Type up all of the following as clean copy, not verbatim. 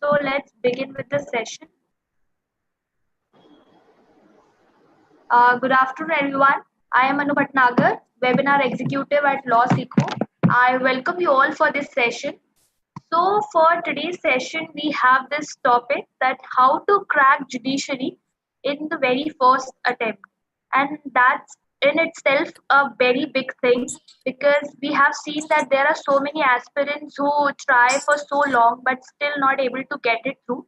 So let's begin with the session. Good afternoon, everyone. I am Anubha Jindal, Webinar Executive at LawSikho. I welcome you all for this session. So for today's session, we have this topic that how to crack judiciary in the very first attempt. And that's in itself a very big thing because we have seen that there are so many aspirants who try for so long but still not able to get it through.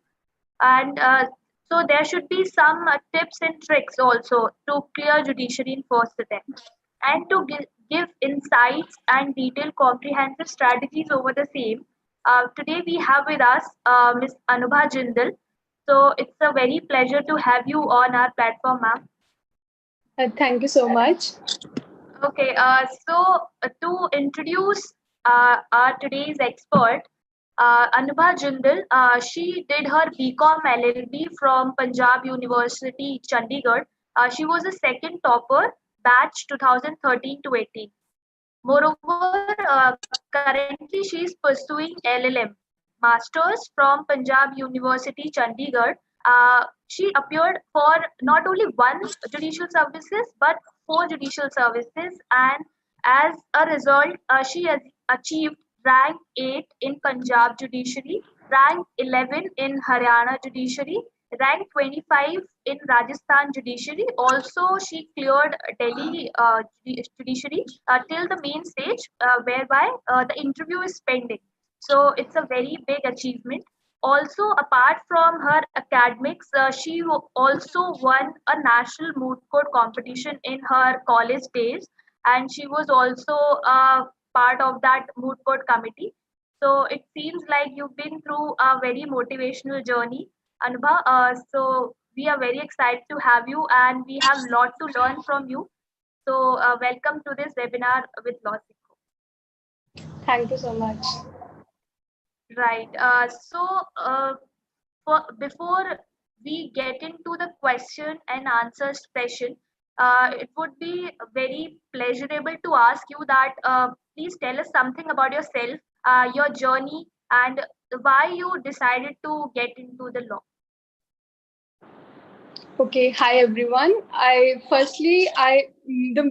And so there should be some tips and tricks also to clear judiciary in first attempt and to give insights and detailed comprehensive strategies over the same. Today we have with us Ms. Anubha Jindal. So it's a very pleasure to have you on our platform, ma'am. Thank you so much. Okay, to introduce our today's expert, Anubha Jindal, she did her BCom LLB from Punjab University, Chandigarh. She was the second topper, batch 2013 to 18. Moreover, currently she is pursuing LLM, Masters from Punjab University, Chandigarh. She appeared for not only one judicial services but four judicial services, and as a result, she has achieved rank 8 in Punjab Judiciary, rank 11 in Haryana Judiciary, rank 25 in Rajasthan Judiciary. Also, she cleared Delhi Judiciary till the main stage, whereby the interview is pending. So it's a very big achievement. Also, apart from her academics, she also won a national moot court competition in her college days, and she was also part of that moot court committee. So it seems like you've been through a very motivational journey, Anubha. So we are very excited to have you, and we have a lot to learn from you. So welcome to this webinar with LawSikho. Thank you so much. Right. Before we get into the question and answer session, it would be very pleasurable to ask you that please tell us something about yourself, your journey, and why you decided to get into the law. Okay, hi everyone. The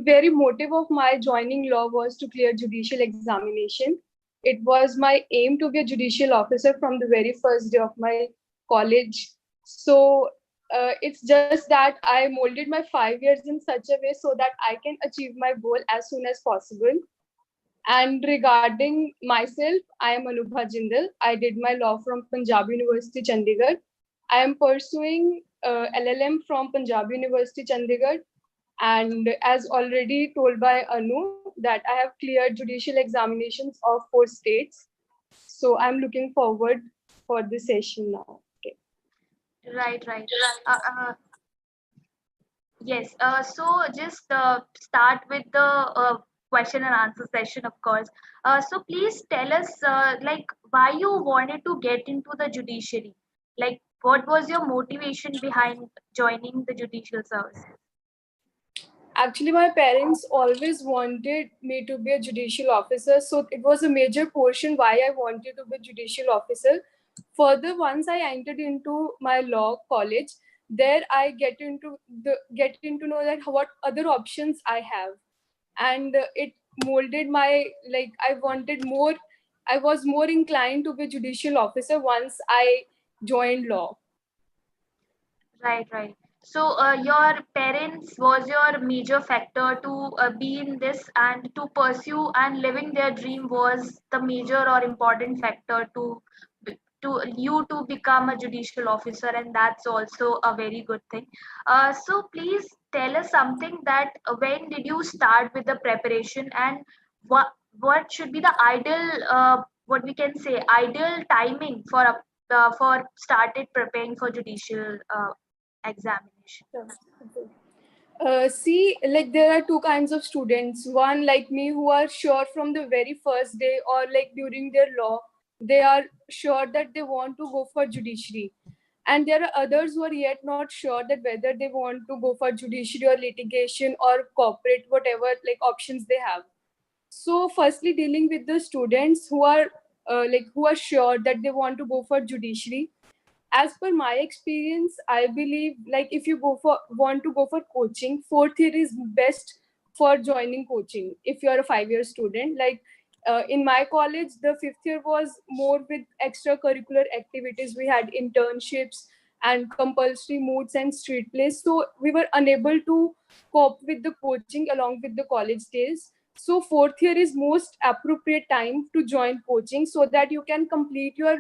very motive of my joining law was to clear judicial examination. It was my aim to be a judicial officer from the very first day of my college. So it's just that I molded my 5 years in such a way so that I can achieve my goal as soon as possible. And regarding myself, I am Anubha Jindal. I did my law from Punjab University, Chandigarh. I am pursuing LLM from Punjab University, Chandigarh. And as already told by Anu, that I have cleared judicial examinations of 4 states. So I'm looking forward for this session now. Okay. Right. Yes. So just start with the question and answer session, of course. So please tell us, like, why you wanted to get into the judiciary. Like, what was your motivation behind joining the judicial service? Actually, my parents always wanted me to be a judicial officer. So it was a major portion why I wanted to be a judicial officer. Further, once I entered into my law college, there I get into know that what other options I have, and it molded my, like, I was more inclined to be a judicial officer once I joined law. Right. So your parents was your major factor to be in this and to pursue and living their dream was the major or important factor to you to become a judicial officer, and that's also a very good thing. So please tell us something that when did you start with the preparation, and what should be the ideal what we can say ideal timing for started preparing for judicial examination. See, like, there are two kinds of students. One like me who are sure from the very first day or like during their law, they are sure that they want to go for judiciary. And there are others who are yet not sure that whether they want to go for judiciary or litigation or corporate, whatever like options they have. So firstly, dealing with the students who are like who are sure that they want to go for judiciary. As per my experience, I believe like if you want to go for coaching, fourth year is best for joining coaching if you're a 5-year student. Like in my college, the fifth year was more with extracurricular activities. We had internships and compulsory moods and street plays. So we were unable to cope with the coaching along with the college days. So fourth year is most appropriate time to join coaching so that you can complete your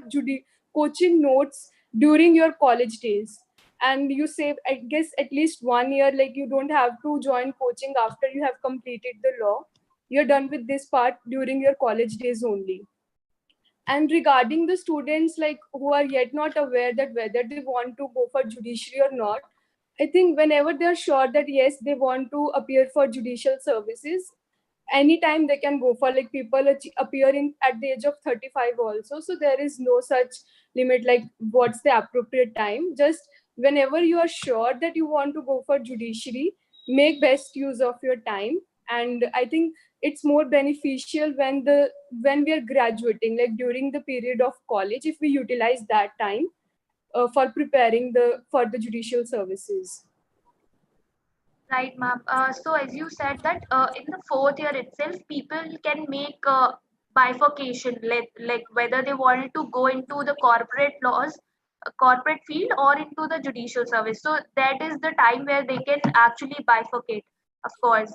coaching notes during your college days, and you save, I guess, at least 1 year. Like you don't have to join coaching after you have completed the law. You're done with this part during your college days only. And regarding the students like who are yet not aware that whether they want to go for judiciary or not, I think whenever they're sure that yes, they want to appear for judicial services, anytime they can go for, like people appear in at the age of 35 also. So there is no such limit like what's the appropriate time. Just whenever you are sure that you want to go for judiciary, make best use of your time. And I think it's more beneficial when we are graduating, like during the period of college, if we utilize that time for preparing for the judicial services. Right, ma'am. So as you said that in the fourth year itself, people can make bifurcation, like whether they wanted to go into the corporate laws, corporate field, or into the judicial service. So that is the time where they can actually bifurcate, of course.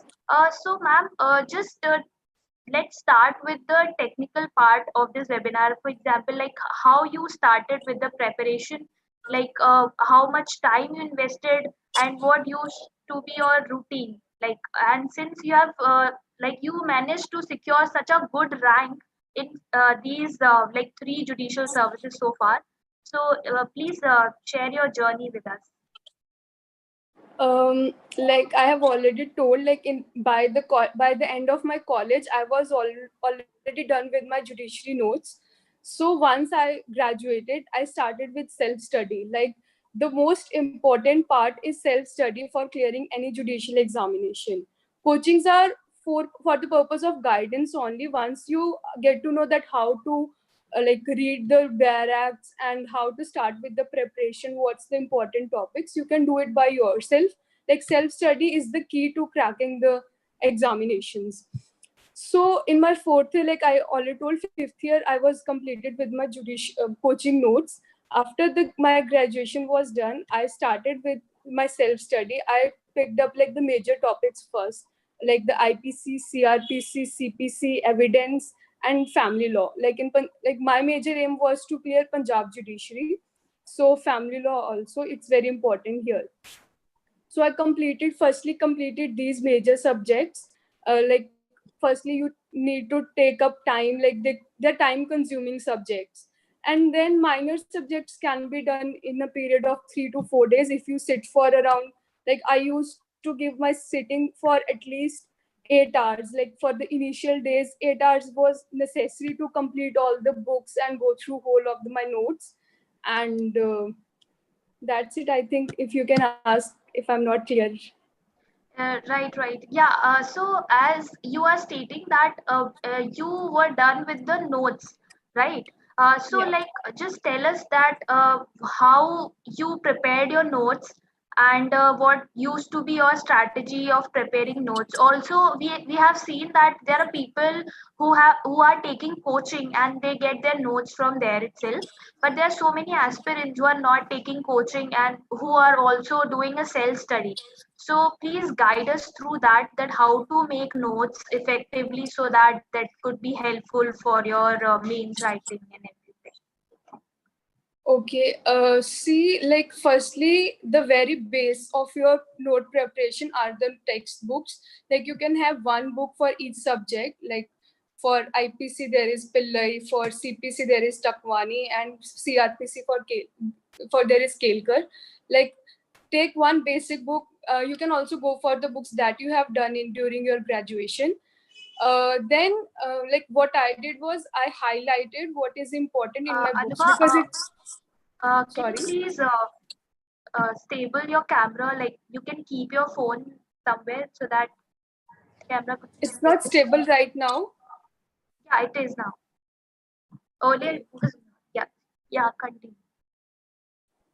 So, ma'am, just let's start with the technical part of this webinar. For example, like how you started with the preparation, like how much time you invested, and what used to be your routine. Like, and since you have like you managed to secure such a good rank in these like three judicial services so far, so please share your journey with us. Like I have already told, like in by the end of my college, I was already done with my judiciary notes. So once I graduated, I started with self study. Like the most important part is self study for clearing any judicial examination. Coachings are for the purpose of guidance only. Once you get to know that how to like read the bare acts and how to start with the preparation, what's the important topics, you can do it by yourself. Like self study is the key to cracking the examinations. So in my fourth year, like I already told, fifth year I was completed with my coaching notes. After my graduation was done, I started with my self study. I picked up like the major topics first, like the IPC, CRPC, CPC, evidence, and family law. Like like my major aim was to clear Punjab Judiciary. So family law also, it's very important here. So I firstly completed these major subjects. Like firstly you need to take up time, like they're time consuming subjects. And then minor subjects can be done in a period of 3 to 4 days if you sit for around, like I used to give my sitting for at least 8 hours. Like for the initial days, 8 hours was necessary to complete all the books and go through whole of my notes. And that's it, I think. If you can ask if I'm not clear. Right, right. Yeah. So as you are stating that you were done with the notes, right? So Yeah. like just tell us that how you prepared your notes and what used to be your strategy of preparing notes. Also, we have seen that there are people who are taking coaching and they get their notes from there itself. But there are so many aspirants who are not taking coaching and who are also doing a self study, so please guide us through that how to make notes effectively so that that could be helpful for your mains writing and everything. Okay. See, like firstly, the very base of your note preparation are the textbooks. Like you can have one book for each subject. Like for IPC there is Pillai, for CPC there is Takwani, and CRPC for there is Kelkar. Like take one basic book. You can also go for the books that you have done in during your graduation. Then like what I did was I highlighted what is important in my books, Anubha, because it's can you sorry, please stable your camera? Like you can keep your phone somewhere so that camera could be it's stable. not stable right now. Yeah, it is now. earlier, yeah, yeah, continue.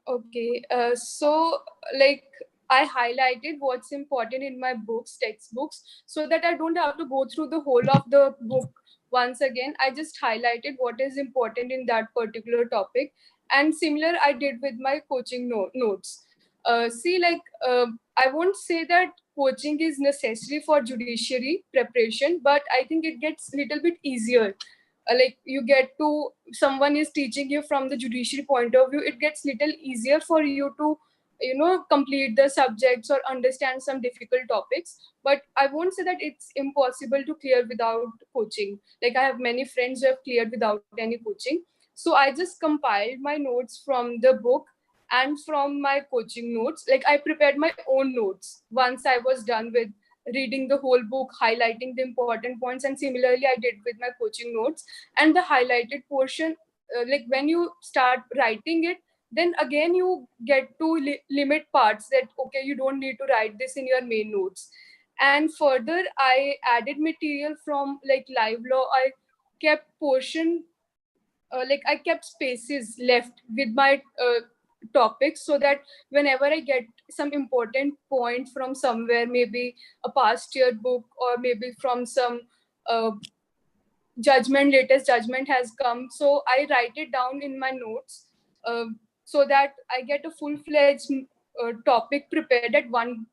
Okay, so like I highlighted what's important in my books, textbooks, so that I don't have to go through the whole of the book once again. I just highlighted what is important in that particular topic. And similar, I did with my coaching notes. See, like, I won't say that coaching is necessary for judiciary preparation, but I think it gets a little bit easier. Like you get to, someone is teaching you from the judiciary point of view, it gets little easier for you to, complete the subjects or understand some difficult topics. But I won't say that it's impossible to clear without coaching. Like I have many friends who have cleared without any coaching. So I just compiled my notes from the book and from my coaching notes. Like I prepared my own notes once I was done with reading the whole book, highlighting the important points. And similarly I did with my coaching notes. And the highlighted portion, like when you start writing it, then again you get to limit parts that okay, you don't need to write this in your main notes. And further I added material from like live law. I kept portion, like I kept spaces left with my topics, so that whenever I get some important point from somewhere, maybe a past year book or maybe from some uh, judgment, latest judgment has come, so I write it down in my notes, uh, so that I get a full-fledged topic prepared at one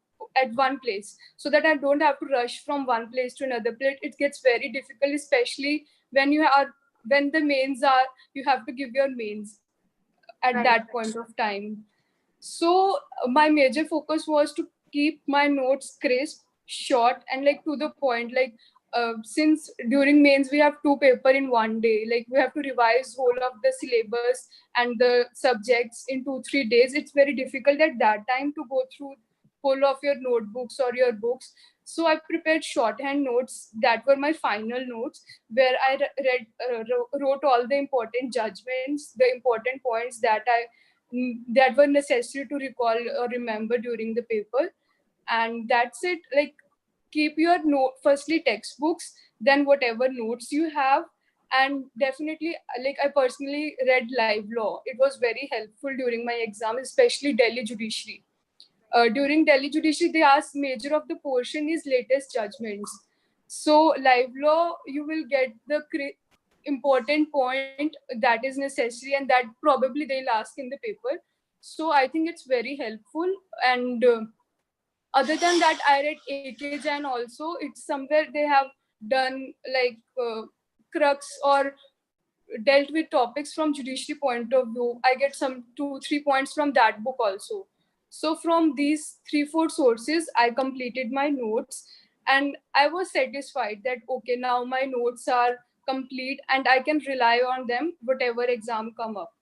place, so that I don't have to rush from one place to another place. It gets very difficult, especially when you are, when the mains are, you have to give your mains at Right, that point of time. So my major focus was to keep my notes crisp, short, and like to the point. Like since during mains we have two paper in one day, like we have to revise whole of the syllabus and the subjects in 2 3 days. It's very difficult at that time to go through whole of your notebooks or your books. So I prepared shorthand notes that were my final notes, where I wrote all the important judgments, the important points that were necessary to recall or remember during the paper. And that's it. Like keep your note, firstly textbooks, then whatever notes you have. And definitely, like I personally read live law. It was very helpful during my exam, especially Delhi Judiciary. During Delhi Judiciary, they ask major of the portion is latest judgments. So live law, you will get the important point that is necessary, and that probably they'll ask in the paper. So I think it's very helpful. And other than that, I read AK Jain also. It's somewhere they have done like crux or dealt with topics from judiciary point of view. I get some 2 3 points from that book also. So from these 3 4 sources, I completed my notes, and I was satisfied that okay, now my notes are complete and I can rely on them whatever exam come up.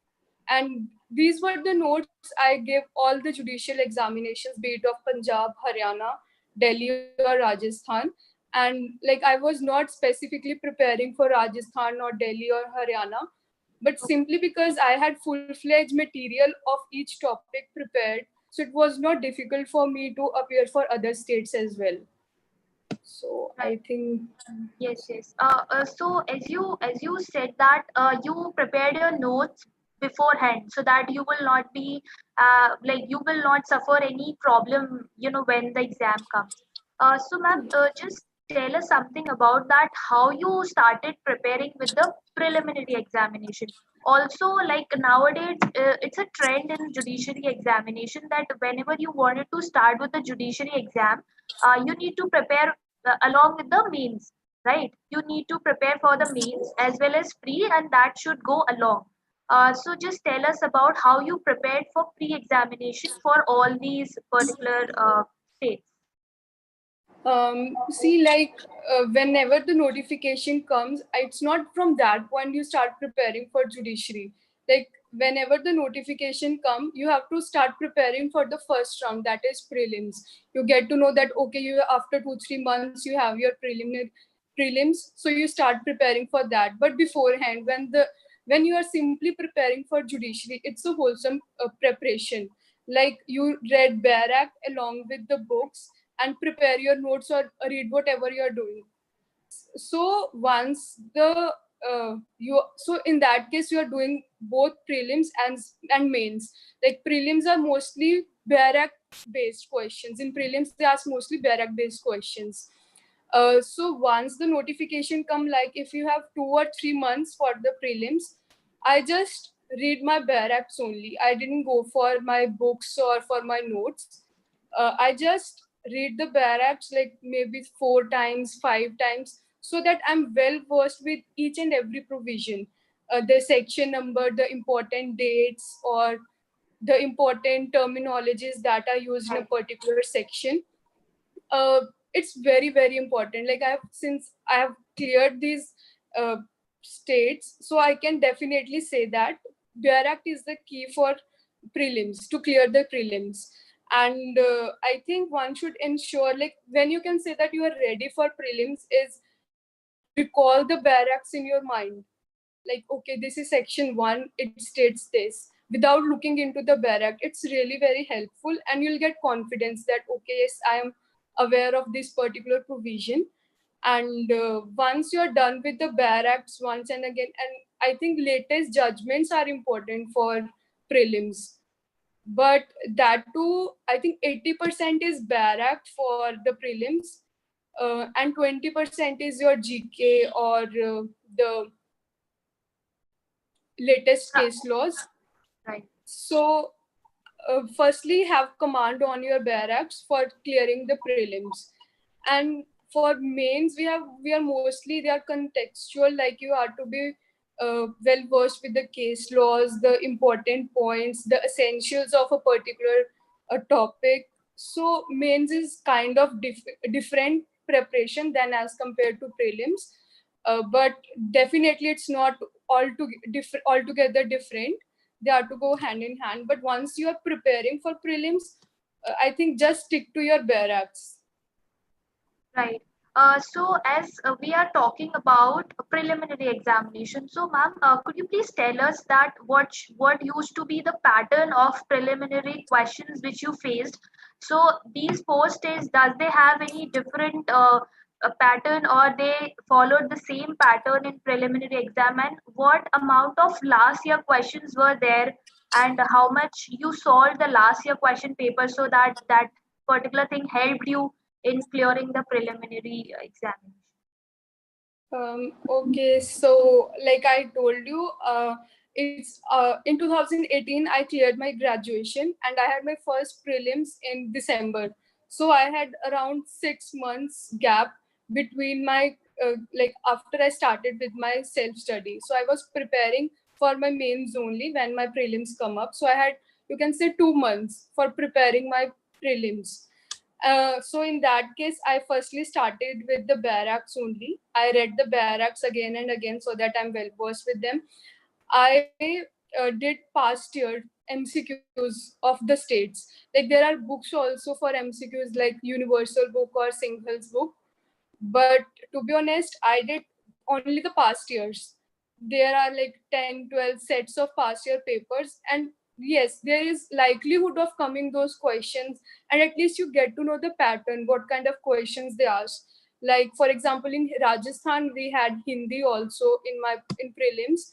And these were the notes I gave all the judicial examinations, be it of Punjab, Haryana, Delhi or Rajasthan. And like I was not specifically preparing for Rajasthan or Delhi or Haryana, but simply because I had full-fledged material of each topic prepared, so it was not difficult for me to appear for other states as well. So right. I think Yes, yes. So as you said that you prepared your notes beforehand so that you will not be like you will not suffer any problem, when the exam comes. So ma'am, just tell us something about that. How you started preparing with the preliminary examination. Also, like nowadays, it's a trend in judiciary examination that whenever you wanted to start with the judiciary exam, you need to prepare along with the mains, right? You need to prepare for the mains as well as pre, and that should go along. So just tell us about how you prepared for pre-examination for all these particular states. see, like whenever the notification comes, it's not from that point you start preparing for judiciary. Like whenever the notification come, you have to start preparing for the first round, that is prelims. You get to know that okay, you after 2 3 months you have your preliminary prelims, so you start preparing for that. But beforehand, when you are simply preparing for judiciary, it's a wholesome preparation. Like you read bare act along with the books and prepare your notes or read whatever you're doing. So once the so in that case you are doing both prelims and mains. Like prelims are mostly barrack based questions. In prelims they ask mostly barrack based questions. So once the notification come, like if you have 2 or 3 months for the prelims, I just read my barracks only. I didn't go for my books or for my notes. I just read the barracks like maybe 4 times, 5 times, so that I'm well versed with each and every provision, the section number, the important dates, or the important terminologies that are used in a particular section. uh, it's very very important. Like since I have cleared these uh, states, so I can definitely say that BRACT is the key for prelims, to clear the prelims. And I think one should ensure, like when you can say that you are ready for prelims is when you recall the barracks in your mind. Like, okay, this is section 1, it states this, without looking into the barrack. It's really very helpful, and you'll get confidence that okay, yes, I am aware of this particular provision. And once you're done with the barracks once and again, and I think latest judgments are important for prelims, but that too, I think 80% is barrack for the prelims, and 20% is your GK or the latest case laws. Right. So, firstly, have command on your barracks for clearing the prelims, and for mains, we are mostly, they are contextual. Like you have to be well versed with the case laws, the important points, the essentials of a particular topic. So mains is kind of different preparation than as compared to prelims, but definitely it's not altogether different. They have to go hand in hand. But once you are preparing for prelims, I think just stick to your barracks. Right. So as we are talking about a preliminary examination, so ma'am, could you please tell us that what used to be the pattern of preliminary questions which you faced? So these post is, does they have any different pattern, or they followed the same pattern in preliminary exam? And what amount of last year questions were there, and how much you solved the last year question paper, so that that particular thing helped you in clearing the preliminary examination? Okay, so like I told you, it's in 2018 I cleared my graduation, and I had my first prelims in December. So I had around 6 months gap between my like after I started with my self study. So I was preparing for my mains only when my prelims come up. So I had, you can say, 2 months for preparing my prelims. So in that case, I firstly started with the barracks only. I read the barracks again and again so that I'm well versed with them. I did past year MCQs of the states. Like there are books also for MCQs, like universal book or singles book. But to be honest, I did only the past years. There are like 10, 12 sets of past year papers. And yes, there is likelihood of coming those questions. And at least you get to know the pattern, what kind of questions they ask. Like, for example, in Rajasthan, we had Hindi also in prelims.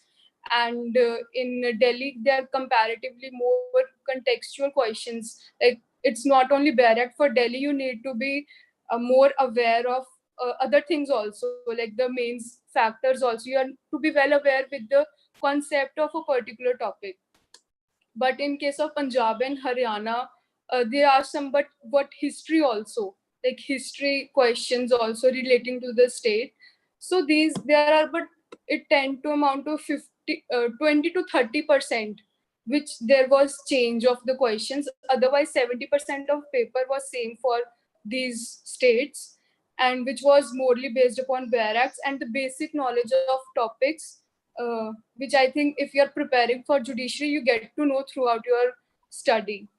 And in Delhi, there are comparatively more contextual questions. Like, it's not only barrack. For Delhi, you need to be more aware of other things also, like the mains factors also. You are to be well aware with the concept of a particular topic. But in case of Punjab and Haryana, there are some but history also, like history questions also relating to the state. So these there are, but it tend to amount to 20 to 30%, which there was change of the questions. Otherwise 70% of paper was same for these states, and which was morely based upon barracks and the basic knowledge of topics, which I think if you're preparing for judiciary, you get to know throughout your study.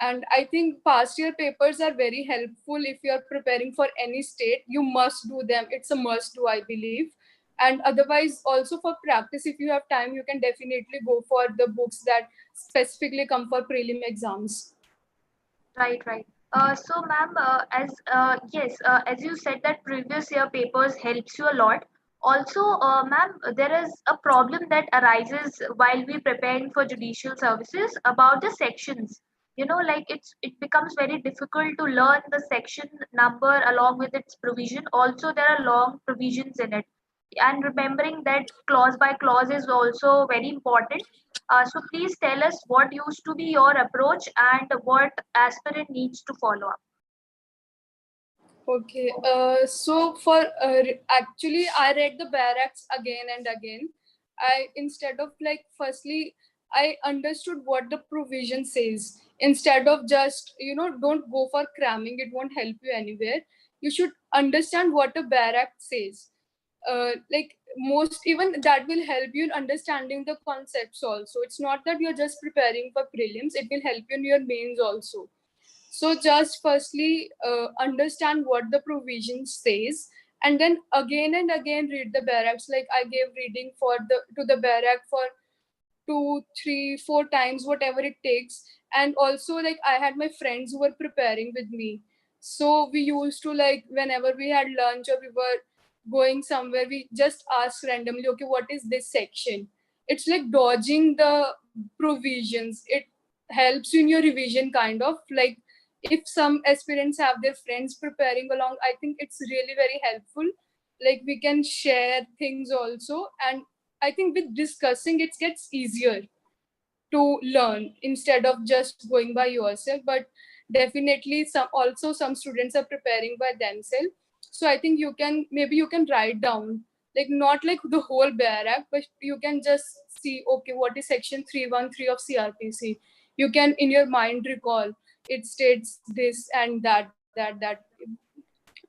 And I think past year papers are very helpful if you're preparing for any state. You must do them. It's a must do, I believe. And otherwise, also for practice, if you have time, you can definitely go for the books that specifically come for prelim exams. Right, right. So, ma'am, as yes, as you said that previous year papers helps you a lot. Also, ma'am, there is a problem that arises while we preparing for judicial services about the sections. Like it becomes very difficult to learn the section number along with its provision. Also, there are long provisions in it, and remembering that clause by clause is also very important. So please tell us what used to be your approach and what aspirant needs to follow up. Okay, so for actually, I read the barracks again and again. I instead of like firstly, I understood what the provision says. Instead of just don't go for cramming. It won't help you anywhere. You should understand what the barrack says. Like most even that will help you in understanding the concepts also. It's not that you're just preparing for prelims. It will help you in your mains also. So just firstly understand what the provision says, and then again and again read the barracks. Like I gave reading for the to the barrack for 2, 3, 4 times, whatever it takes. And also like I had my friends who were preparing with me. So we used to like whenever we had lunch or we were going somewhere, we just ask randomly, okay, what is this section? It's like dodging the provisions. It helps you in your revision kind of like if some aspirants have their friends preparing along, I think it's really very helpful. Like we can share things also, and I think with discussing it gets easier to learn instead of just going by yourself. But definitely some students are preparing by themselves. So I think you can write down, like not like the whole barrack, but you can just see, okay, what is section 313 of CRPC. You can in your mind recall it states this and that.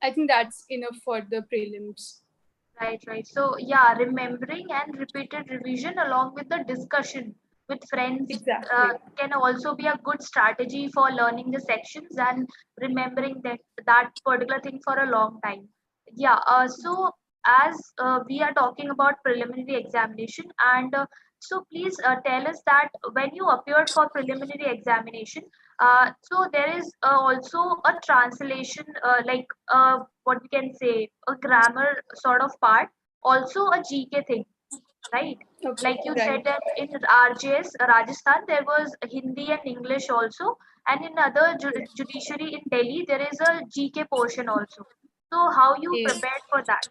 I think that's enough for the prelims. Right, right. So, yeah, remembering and repeated revision along with the discussion with friends Exactly. can also be a good strategy for learning the sections and remembering that particular thing for a long time. Yeah. So, as we are talking about preliminary examination, and so please tell us that when you appeared for preliminary examination, so there is also a translation, like what we can say, a grammar sort of part, also a GK thing, right? Okay, Like you said right. that in RJS, Rajasthan, there was Hindi and English also, and in other judiciary in Delhi, there is a GK portion also. So how you Yes. prepared for that?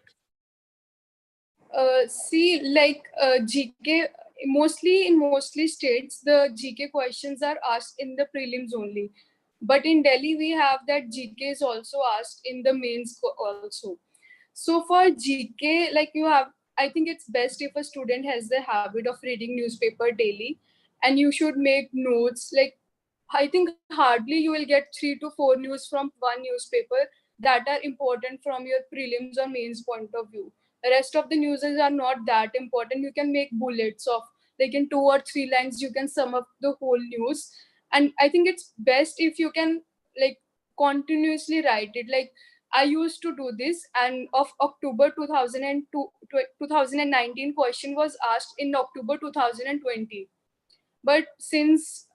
See, like GK, mostly states, the GK questions are asked in the prelims only. But in Delhi, we have that GK is also asked in the mains also. So for GK, like you have, I think it's best if a student has the habit of reading newspaper daily, and you should make notes. Like I think hardly you will get 3 to 4 news from one newspaper that are important from your prelims or mains point of view. The rest of the news are not that important. You can make bullets of like in 2 or 3 lines, you can sum up the whole news. And I think it's best if you can like continuously write it. Like I used to do this, and of October 2002, 2019 question was asked in October 2020. But since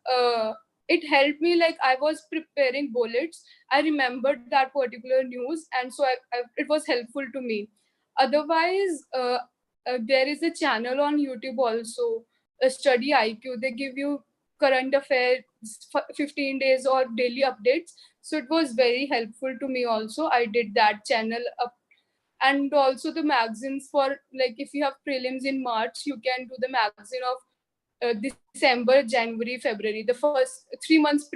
it helped me, like I was preparing bullets, I remembered that particular news, and so it was helpful to me. Otherwise, there is a channel on YouTube also, a Study IQ. They give you current affairs, 15 days or daily updates. So it was very helpful to me also. I did that channel up. And also the magazines for, like if you have prelims in March, you can do the magazine of December, January, February, the first 3 months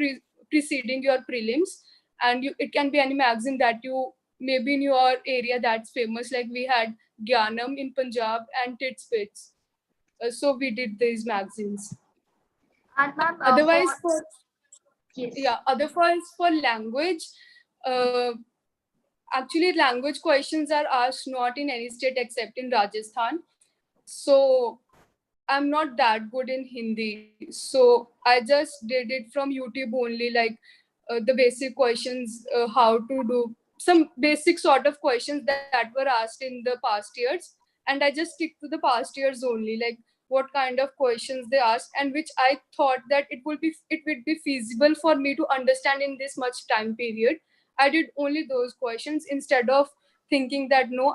preceding your prelims. And it can be any magazine that you maybe in your area that's famous. Like we had Gyanam in Punjab and Tits Bits. So we did these magazines. And ma'am, for Otherwise, for yes. yeah, otherwise for language, uh, actually language questions are asked not in any state except in Rajasthan. So I'm not that good in Hindi. So I just did it from YouTube only, like the basic questions, how to do some basic sort of questions that were asked in the past years. And I just stick to the past years only, like what kind of questions they asked, and which I thought that it would be feasible for me to understand in this much time period. I did only those questions instead of thinking that no,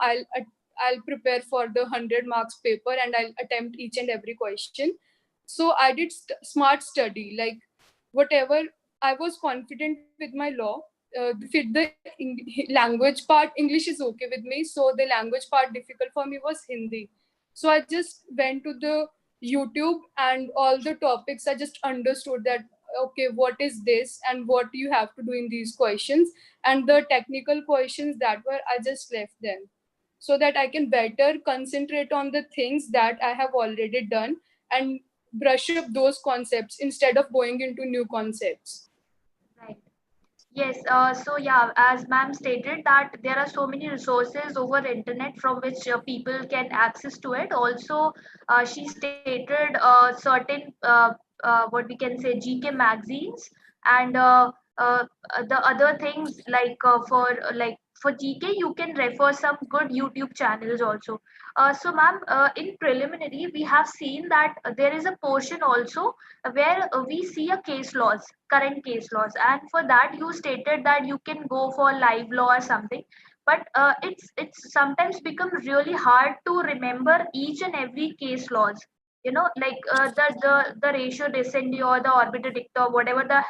I'll prepare for the 100 marks paper and I'll attempt each and every question. So I did smart study, like whatever. I was confident with my law. With the language part, English is okay with me. So the language part difficult for me was Hindi. So I just went to the YouTube and all the topics. I just understood that okay, what is this and what you have to do in these questions, and the technical questions that were, I just left them so that I can better concentrate on the things that I have already done and brush up those concepts instead of going into new concepts. Right. Yes, so yeah, as ma'am stated that there are so many resources over internet from which people can access to it. Also, she stated certain what we can say GK magazines and the other things like for GK you can refer some good YouTube channels also. So ma'am, in preliminary we have seen that there is a portion also where we see a case laws, current case laws, and for that you stated that you can go for live law or something, but it's sometimes become really hard to remember each and every case laws, like the ratio descendi or the orbiter dicta or whatever the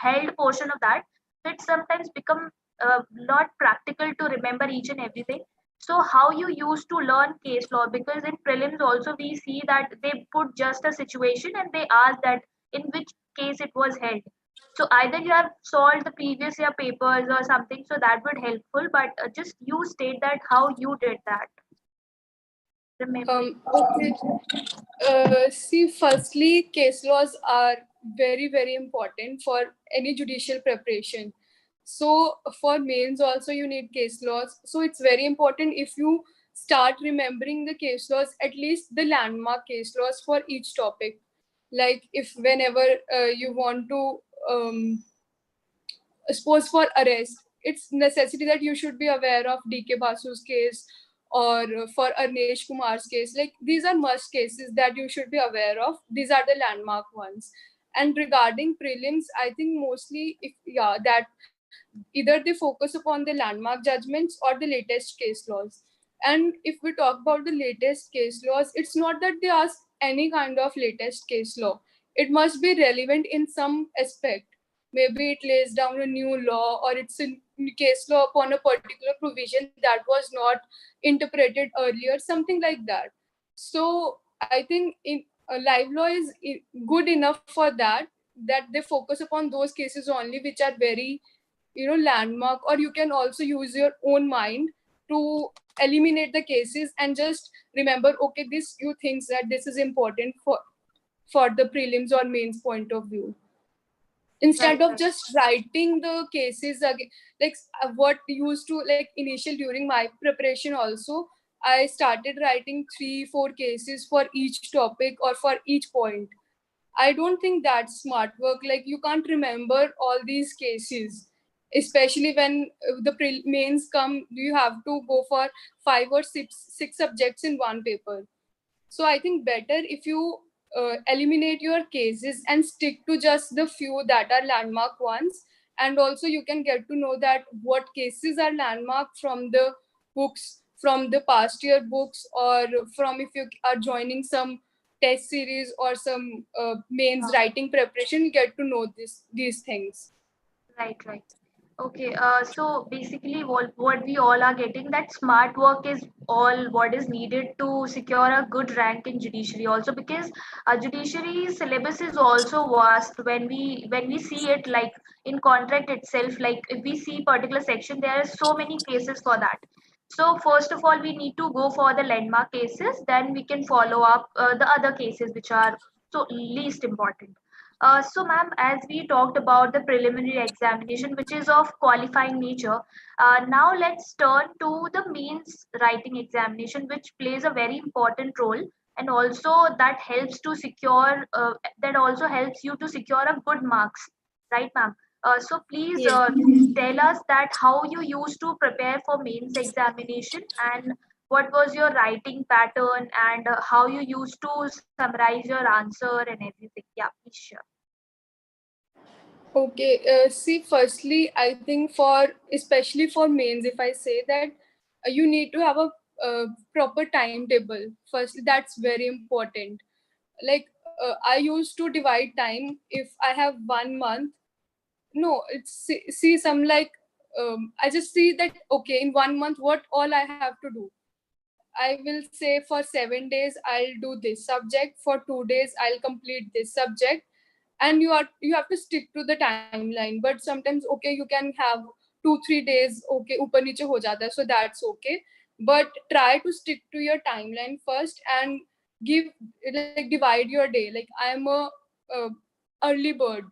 held portion of that, it sometimes become not practical to remember each and everything. So how you used to learn case law? Because in prelims also we see that they put just a situation and they ask that in which case it was held. So either you have solved the previous year papers or something, so that would helpful. But just you state that how you did that, remembering. Okay. See, firstly, case laws are very, very important for any judicial preparation. So, for mains also, you need case laws. So, it's very important if you start remembering the case laws, at least the landmark case laws for each topic. Like, if whenever you want to suppose for arrest, it's necessity that you should be aware of DK Basu's case or for Arnesh Kumar's case. Like these are must cases that you should be aware of. These are the landmark ones. And regarding prelims, I think mostly if that either they focus upon the landmark judgments or the latest case laws. And if we talk about the latest case laws, it's not that they ask any kind of latest case law. It must be relevant in some aspect. Maybe it lays down a new law or it's a case law upon a particular provision that was not interpreted earlier, something like that. So I think in live law is good enough for that, that they focus upon those cases only which are very landmark, or you can also use your own mind to eliminate the cases and just remember, okay, this you think that this is important for the prelims or mains point of view, instead Right, of right. just writing the cases again. Like what used to, like initial during my preparation also, I started writing 3-4 cases for each topic or for each point. I don't think that's smart work. Like you can't remember all these cases, especially when the mains come. You have to go for 5 or 6 subjects in one paper. So I think better if you eliminate your cases and stick to just the few that are landmark ones. And also you can get to know that what cases are landmark from the books, from the past year books, or from if you are joining some test series or some mains writing preparation, you get to know these things. Right, right. Okay, so basically, what we all are getting that smart work is all what is needed to secure a good rank in judiciary. Also, because judiciary syllabus is also vast. When we see it like in contract itself, like if we see particular section, there are so many cases for that. So first of all, we need to go for the landmark cases. Then we can follow up the other cases which are so least important. So, ma'am, as we talked about the preliminary examination, which is of qualifying nature, now let's turn to the means writing examination, which plays a very important role, and also that also helps you to secure a good marks, right, ma'am? So please Yes. tell us that how you used to prepare for mains examination and what was your writing pattern and how you used to summarize your answer and everything. Yeah, please share. Okay, see, firstly, I think for especially for mains, if I say that you need to have a proper timetable. Firstly, that's very important. Like I used to divide time. If I have 1 month, no, it's see some like I just see that okay, in 1 month what all I have to do. I will say for 7 days I'll do this subject, for 2 days I'll complete this subject, and you have to stick to the timeline. But sometimes okay, you can have 2-3 days okay upar niche ho jata hai, so that's okay. But try to stick to your timeline first and give, like divide your day. Like I am a early bird,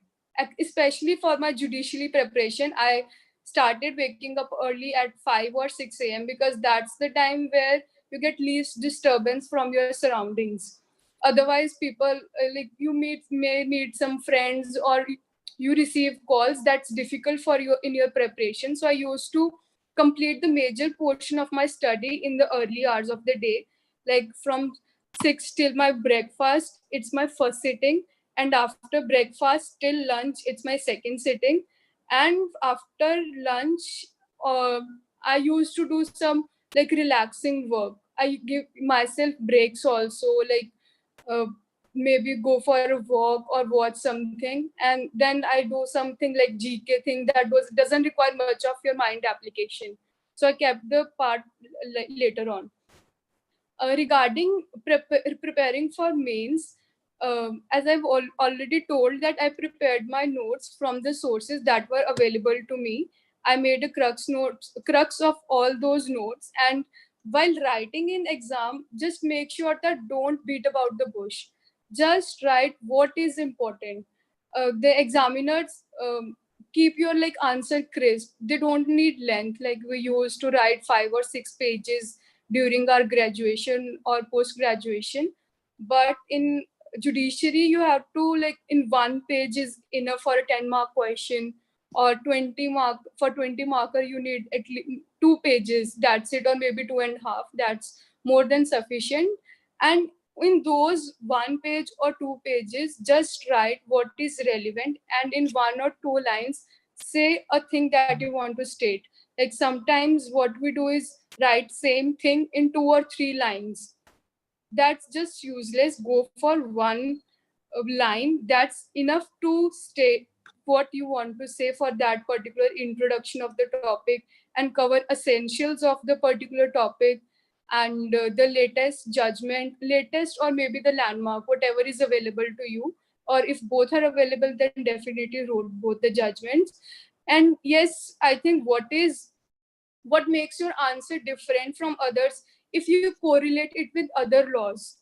especially for my judicially preparation. I started waking up early at 5 or 6 a.m. because that's the time where you get least disturbance from your surroundings. Otherwise people like you may meet some friends or you receive calls, that's difficult for you in your preparation. So I used to complete the major portion of my study in the early hours of the day, like from 6 till my breakfast it's my first sitting, and after breakfast till lunch it's my second sitting, and after lunch uh, I used to do some like relaxing work. I give myself breaks also, like uh, maybe go for a walk or watch something, and then I do something like GK thing that doesn't require much of your mind application. So I kept the part later on. Regarding preparing for mains, as I've already told that I prepared my notes from the sources that were available to me. I made a crux of all those notes, and while writing in exam, just make sure that don't beat about the bush. Just write what is important. The examiners keep your like answer crisp. They don't need length like we used to write 5 or 6 pages during our graduation or post graduation. But in judiciary you have to like in 1 page is enough for a 10-mark question, or 20 mark, for 20 marker you need at least 2 pages, that's it, or maybe 2.5, that's more than sufficient. And in those 1 page or 2 pages just write what is relevant, and in 1 or 2 lines say a thing that you want to state. Like sometimes what we do is write same thing in 2 or 3 lines. That's just useless. Go for one line, that's enough to state what you want to say for that particular introduction of the topic, and cover essentials of the particular topic, and the latest judgment, latest or maybe the landmark, whatever is available to you. Or if both are available, then definitely wrote both the judgments. And yes, I think what makes your answer different from others, if you correlate it with other laws.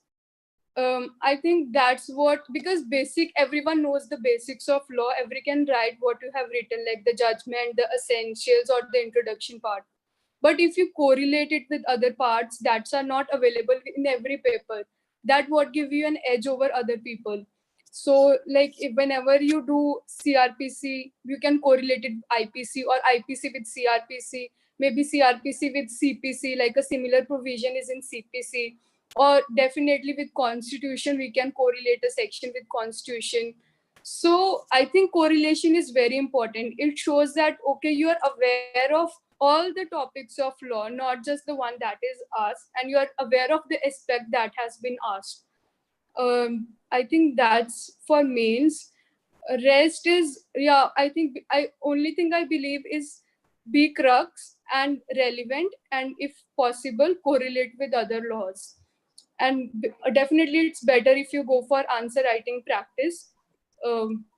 I think that's what, because basic, everyone knows the basics of law, every can write what you have written, like the judgment, the essentials, or the introduction part. But if you correlate it with other parts that are not available in every paper, that what give you an edge over other people. So like if whenever you do CRPC, you can correlate it with IPC, or IPC with CRPC, maybe CRPC with CPC, like a similar provision is in CPC. Or definitely with constitution we can correlate a section with constitution. So I think correlation is very important. It shows that okay, you are aware of all the topics of law, not just the one that is asked, and you are aware of the aspect that has been asked. I think that's for mains. Rest is, yeah, I think I only thing I believe is be crux and relevant, and if possible correlate with other laws. And definitely it's better if you go for answer writing practice.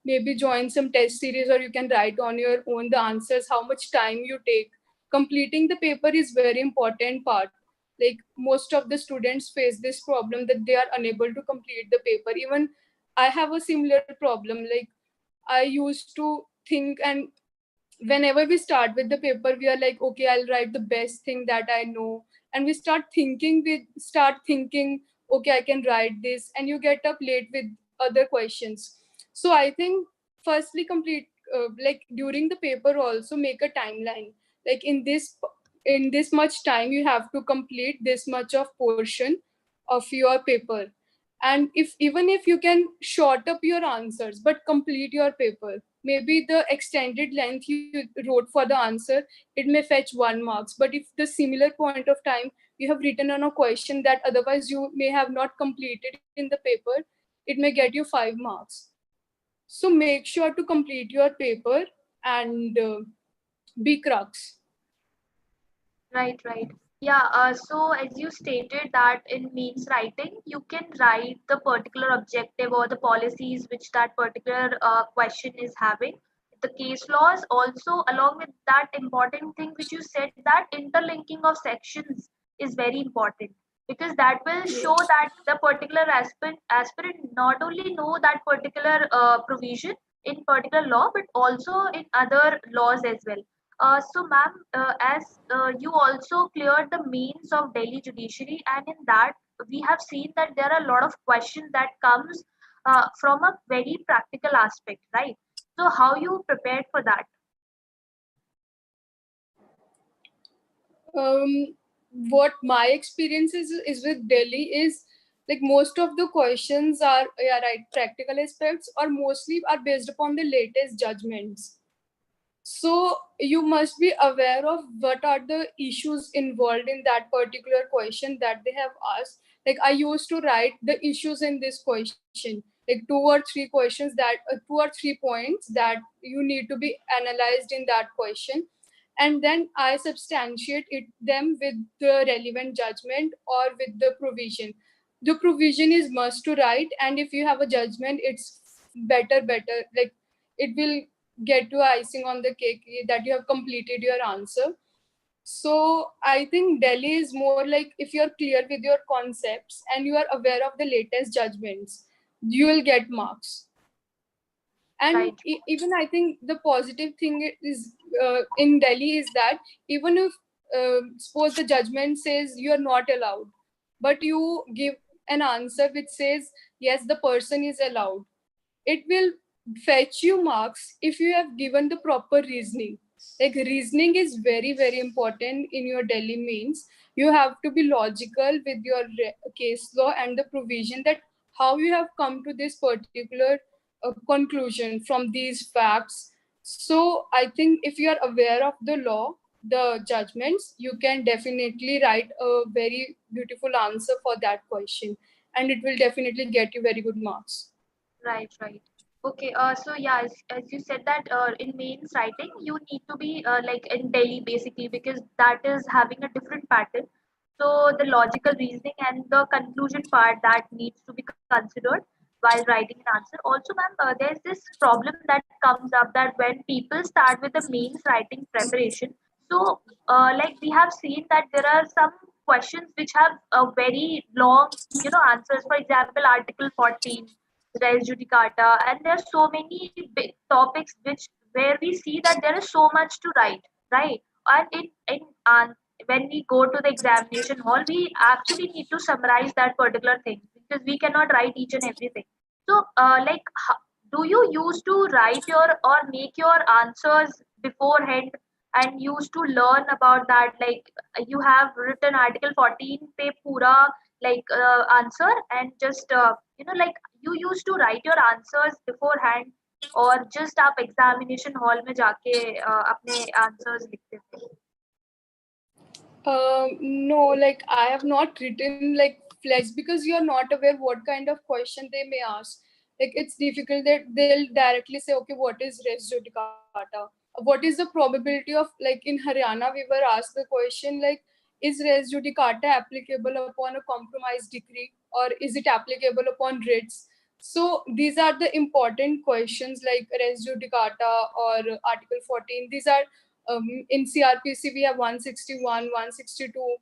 Maybe join some test series, or you can write on your own the answers, how much time you take. Completing the paper is very important part. Like most of the students face this problem that they are unable to complete the paper. Even I have a similar problem. Like I used to think, and whenever we start with the paper we are like okay, I'll write the best thing that I know, and we start thinking okay, I can write this, and you get up late with other questions. So I think firstly complete like during the paper also make a timeline, like in this much time you have to complete this much of portion of your paper. And even if you can short up your answers but complete your paper, maybe the extended length you wrote for the answer, it may fetch 1 marks, but if the similar point of time you have written on a question that otherwise you may have not completed in the paper, it may get you 5 marks. So make sure to complete your paper and be crux. Right, right. Yeah, so as you stated that in means writing, you can write the particular objective or the policies which that particular question is having. The case laws also, along with that important thing which you said, that interlinking of sections is very important, because that will show that the particular aspirant not only know that particular provision in particular law, but also in other laws as well. So, ma'am, as you also cleared the mains of Delhi Judiciary, and in that we have seen that there are a lot of questions that comes from a very practical aspect, right? So, how you prepared for that? um, what my experience is with Delhi is like most of the questions are, yeah, right, practical aspects or mostly are based upon the latest judgments. So you must be aware of what are the issues involved in that particular question that they have asked. Like I used to write the issues in this question, like 2 or 3 questions that 2 or 3 points that you need to be analyzed in that question, and then I substantiate them with the relevant judgment or with the provision. The provision is must to write, and if you have a judgment, it's better. Like it will get to icing on the cake that you have completed your answer. So I think Delhi is more like if you're clear with your concepts and you are aware of the latest judgments, you will get marks. And Right, even I think the positive thing is in Delhi is that even if suppose the judgment says you are not allowed, but you give an answer which says yes, the person is allowed, it will fetch you marks if you have given the proper reasoning. Like reasoning is very important in your Delhi means. You have to be logical with your case law and the provision that how you have come to this particular conclusion from these facts. So I think if you are aware of the law, the judgments, you can definitely write a very beautiful answer for that question, and it will definitely get you very good marks. right, right. Okay, so yeah, as you said that in mains writing, you need to be like in Delhi basically, because that is having a different pattern. So the logical reasoning and the conclusion part that needs to be considered while writing an answer. Also, ma'am, there's this problem that comes up that when people start with the mains writing preparation, so like we have seen that there are some questions which have a very long, answers. For example, Article 14, res judicata, and there are so many big topics where we see that there is so much to write, right? And when we go to the examination hall, we actually need to summarize that particular thing, because we cannot write each and everything. So, do you used to write your or make your answers beforehand and used to learn about that? Like you have written Article 14 pe pura like answer, and just like you used to write your answers beforehand, और just आप examination hall में जाके अपने answers लिखते थे? No, like I have not written like flex because you're not aware what kind of question they may ask. Like it's difficult that they'll directly say, okay, what is res judicata? What is the probability of, like in Haryana, we were asked the question like, is res judicata applicable upon a compromise decree or is it applicable upon writs? So these are the important questions like res judicata or Article 14. These are in CRPC, we have 161, 162.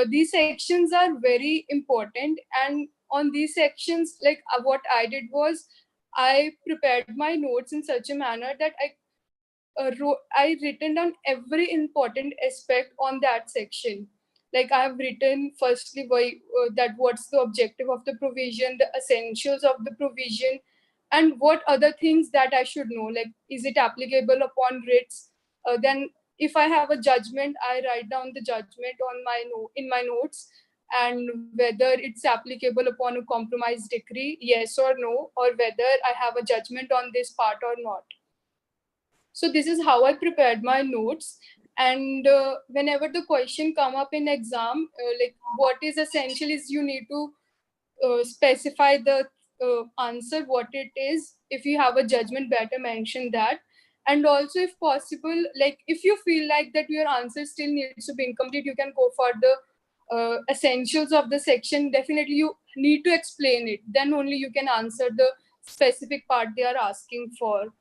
These sections are very important. And on these sections, like what I did was I prepared my notes in such a manner that I written down every important aspect on that section. Like I have written firstly that what's the objective of the provision, the essentials of the provision, and what other things that I should know. Like is it applicable upon writs? Then if I have a judgment, I write down the judgment on my in my notes. and whether it's applicable upon a compromise decree, yes or no, or whether I have a judgment on this part or not. So this is how I prepared my notes. And whenever the question come up in exam, like what is essential is you need to specify the answer, what it is. If you have a judgment, better mention that. And also, if possible, like if you feel like that your answer still needs to be incomplete, you can go for the essentials of the section. Definitely you need to explain it, then only you can answer the specific part they are asking for.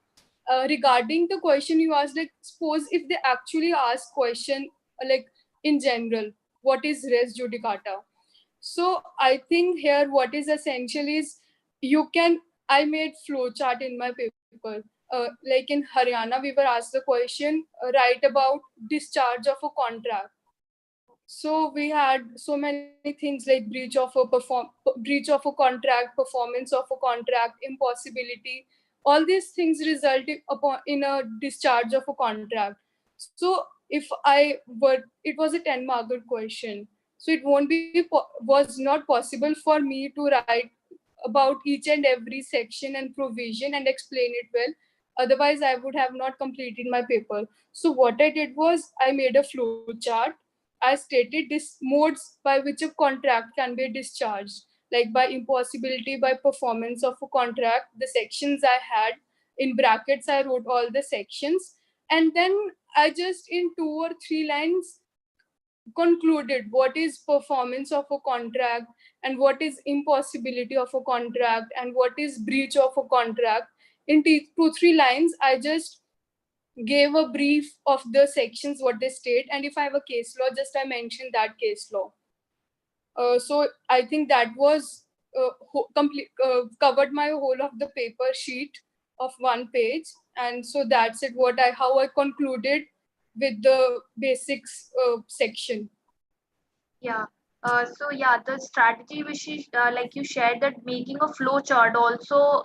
Regarding the question you asked, like suppose if they actually ask question like in general, what is res judicata? So I think here what is essential is you can, I made flowchart in my paper. Like in Haryana, we were asked the question, write about discharge of a contract. So we had so many things like breach of a contract, performance of a contract, impossibility. All these things resulted upon in a discharge of a contract. So if I were, it was a 10-marked question. So it won't be was not possible for me to write about each and every section and provision and explain it well. Otherwise, I would have not completed my paper. So what I did was I made a flow chart. I stated this modes by which a contract can be discharged, like by impossibility, by performance of a contract, the sections I had. In brackets, I wrote all the sections. And then I just in 2 or 3 lines concluded what is performance of a contract and what is impossibility of a contract and what is breach of a contract. In 2 3 lines, I just gave a brief of the sections what they state, and if I have a case law, just I mentioned that case law. So I think that was covered my whole of the paper sheet of 1 page, and so that's it. How I concluded with the basics section. Yeah. The strategy which is like you shared, that making a flow chart also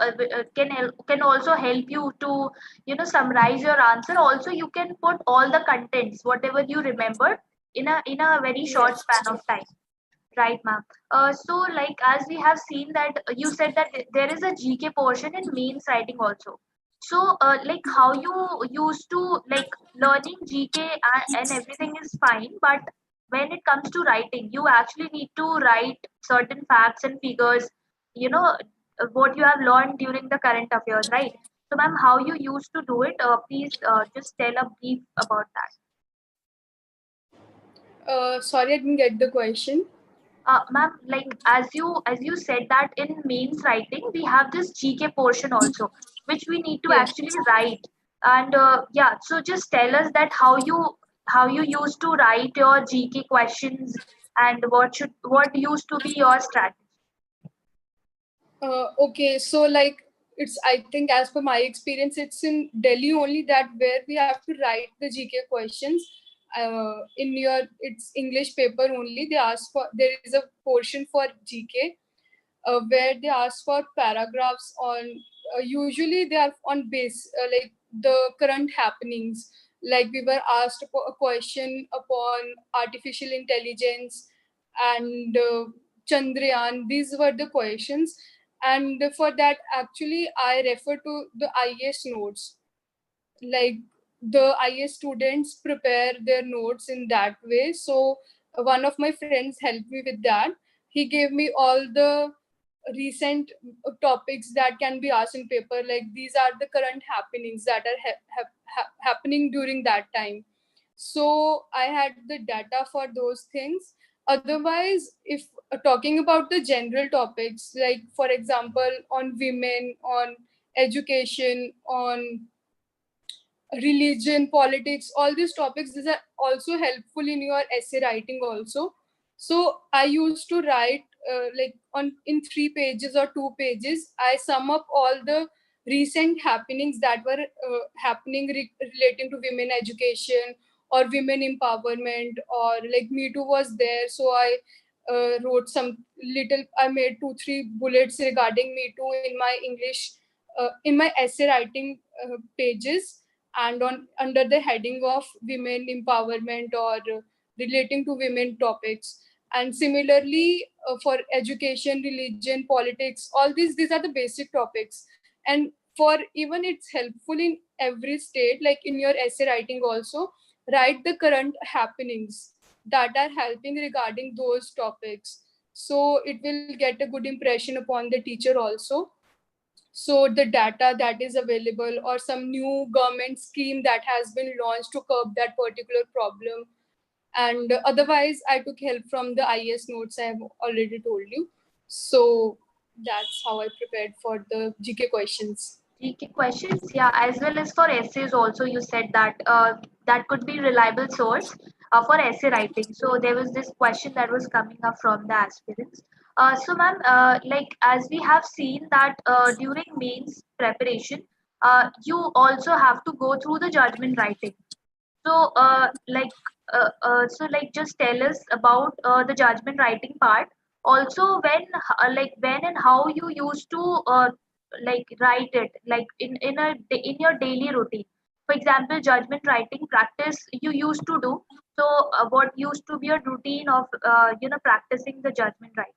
can also help you to summarize your answer. Also, you can put all the contents whatever you remembered in a very short Yes. span of time. Right, ma'am. Like as we have seen that you said that there is a GK portion in mains writing also. Like how you used to like learning GK and everything is fine, but when it comes to writing, you actually need to write certain facts and figures, what you have learned during the current affairs, right? So, ma'am, how you used to do it? Please just tell a brief about that. Sorry, I didn't get the question. Ma'am, like as you said that in mains writing we have this GK portion also, which we need to Yes. actually write. And yeah, so just tell us that how you used to write your GK questions, and what used to be your strategy. Okay, so like it's, I think as per my experience, it's in Delhi only that where we have to write the GK questions. In your, it's English paper only. They ask for, there is a portion for GK where they ask for paragraphs on. Usually they are on base like the current happenings. Like we were asked a question upon artificial intelligence and Chandrayaan. These were the questions, and for that actually I refer to the IAS notes. Like the IAS students prepare their notes in that way. So one of my friends helped me with that. He gave me all the recent topics that can be asked in paper, like these are the current happenings that are happening during that time. So I had the data for those things. Otherwise, if talking about the general topics, like for example on women, on education, on religion, politics, all these topics, these are also helpful in your essay writing also. So I used to write like on in 3 pages or 2 pages, I sum up all the recent happenings that were happening relating to women education or women empowerment, or like Me Too was there. So I wrote some little, I made 2 3 bullets regarding Me Too in my English, in my essay writing pages, and on under the heading of women empowerment or relating to women topics. And similarly, for education, religion, politics, all these are the basic topics. And for even it's helpful in every state, like in your essay writing also, write the current happenings that are helping regarding those topics. So it will get a good impression upon the teacher also. So the data that is available or some new government scheme that has been launched to curb that particular problem. And otherwise, I took help from the IS notes I have already told you. So that's how I prepared for the GK questions. GK questions, yeah, as well as for essays also. You said that that could be reliable source for essay writing. So there was this question that was coming up from the aspirants. So, ma'am, like as we have seen that during mains preparation, you also have to go through the judgment writing. So, just tell us about the judgment writing part. Also, when and how you used to write it, like in your daily routine. For example, judgment writing practice you used to do. So, what used to be a routine of practicing the judgment writing?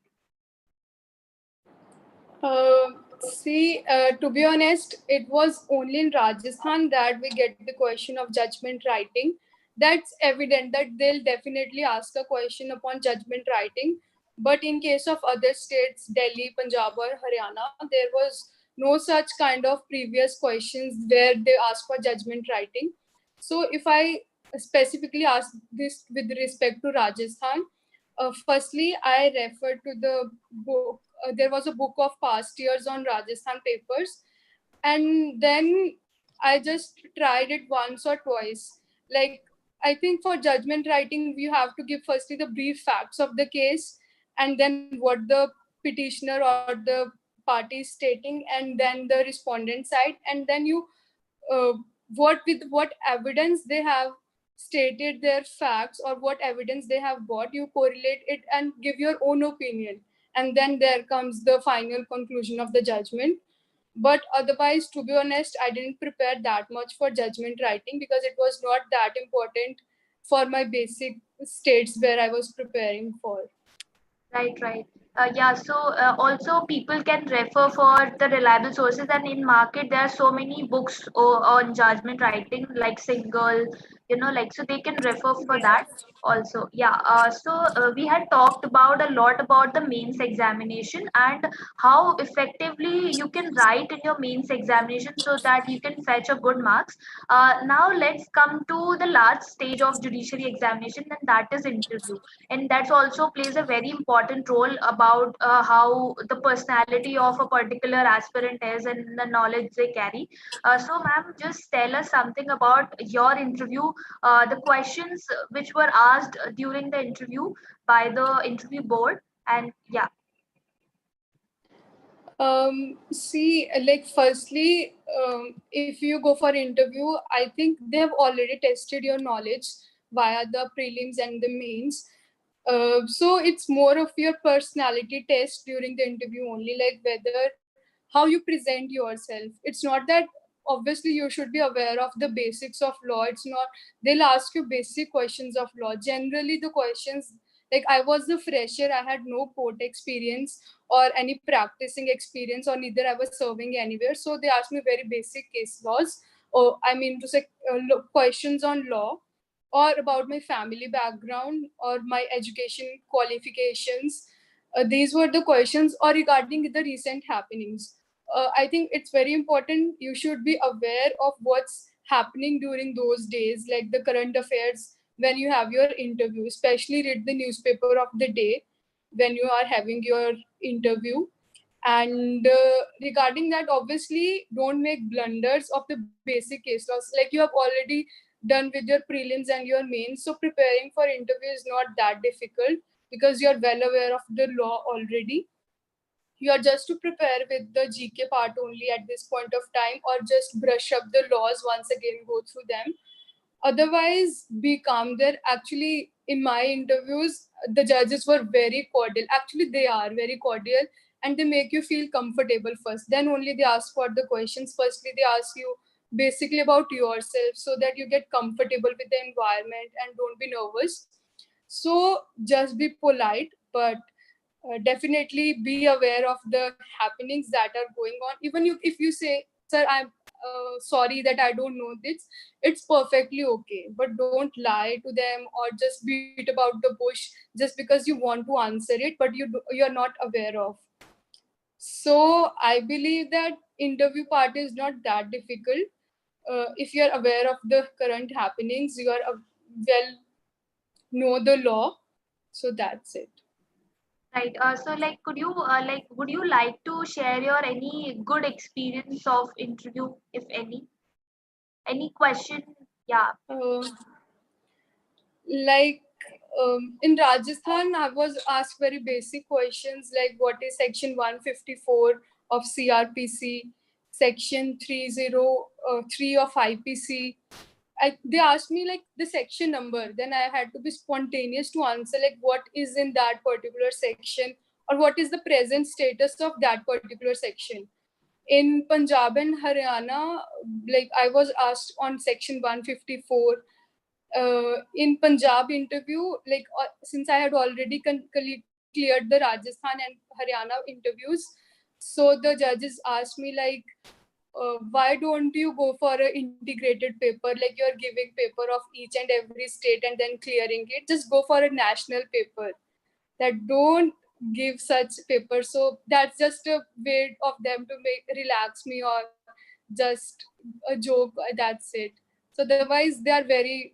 To be honest, it was only in Rajasthan that we get the question of judgment writing. That's evident that they'll definitely ask a question upon judgment writing. But in case of other states, Delhi, Punjab, or Haryana, there was no such kind of previous questions where they ask for judgment writing. So if I specifically ask this with respect to Rajasthan, firstly, I refer to the book. There was a book of past years on Rajasthan papers, and then I just tried it once or twice. Like, I think for judgment writing, you have to give firstly the brief facts of the case, and then what the petitioner or the party is stating, and then the respondent side, and then you uh, what evidence they have stated their facts or what evidence they have brought, you correlate it and give your own opinion, and then there comes the final conclusion of the judgment. But otherwise, to be honest, I didn't prepare that much for judgment writing because it was not that important for my basic states where I was preparing for. Right, right. Yeah, so also people can refer for the reliable sources, and in market there are so many books on judgment writing, like single, so they can refer for that Yes. also. Yeah. We had talked about a lot about the mains examination and how effectively you can write in your mains examination so that you can fetch a good marks. Now let's come to the last stage of judiciary examination, and that is interview, and that's also plays a very important role about how the personality of a particular aspirant is and the knowledge they carry. So, ma'am, just tell us something about your interview, the questions which were asked during the interview by the interview board, and yeah. Like firstly, if you go for interview, I think they have already tested your knowledge via the prelims and the mains. So it's more of your personality test during the interview only, like whether how you present yourself. It's not that obviously you should be aware of the basics of law. It's not, they'll ask you basic questions of law. Generally, the questions, like I was the fresher, I had no court experience or any practicing experience, or neither I was serving anywhere. So they asked me very basic case laws, or I mean to say questions on law, or about my family background or my education qualifications. These were the questions, or regarding the recent happenings. I think it's very important. You should be aware of what's happening during those days, like the current affairs when you have your interview. Especially read the newspaper of the day when you are having your interview. And regarding that, obviously, don't make blunders of the basic case laws. Like you have already done with your prelims and your mains, so preparing for interview is not that difficult because you're well aware of the law already. You are just to prepare with the GK part only at this point of time, or just brush up the laws once again, go through them. Otherwise, be calm. There actually, in my interviews, the judges were very cordial. Actually, they are very cordial, and they make you feel comfortable first. Then only they ask for the questions. Firstly, they ask you basically about yourself so that you get comfortable with the environment and don't be nervous. So just be polite, but definitely be aware of the happenings that are going on. Even if you say, sir, I'm sorry that I don't know this, it's perfectly okay. But don't lie to them or just beat about the bush just because you want to answer it, but you're not aware of. So I believe that interview part is not that difficult. If you're aware of the current happenings, you are well know the law. So that's it. Right. So, like, could you would you like to share your any good experience of interview, if any? Any question? Yeah. Uh, like in Rajasthan, I was asked very basic questions like what is section 154 of CRPC, section 303 of IPC. They asked me like the section number, then I had to be spontaneous to answer like what is in that particular section or what is the present status of that particular section. In Punjab and Haryana, like I was asked on section 154. In Punjab interview, like since I had already cleared the Rajasthan and Haryana interviews, so the judges asked me like, why don't you go for an integrated paper, like you're giving paper of each and every state and then clearing it? Just go for a national paper. That don't give such paper. So that's just a way of them to make relax me or just a joke. That's it. So otherwise they are very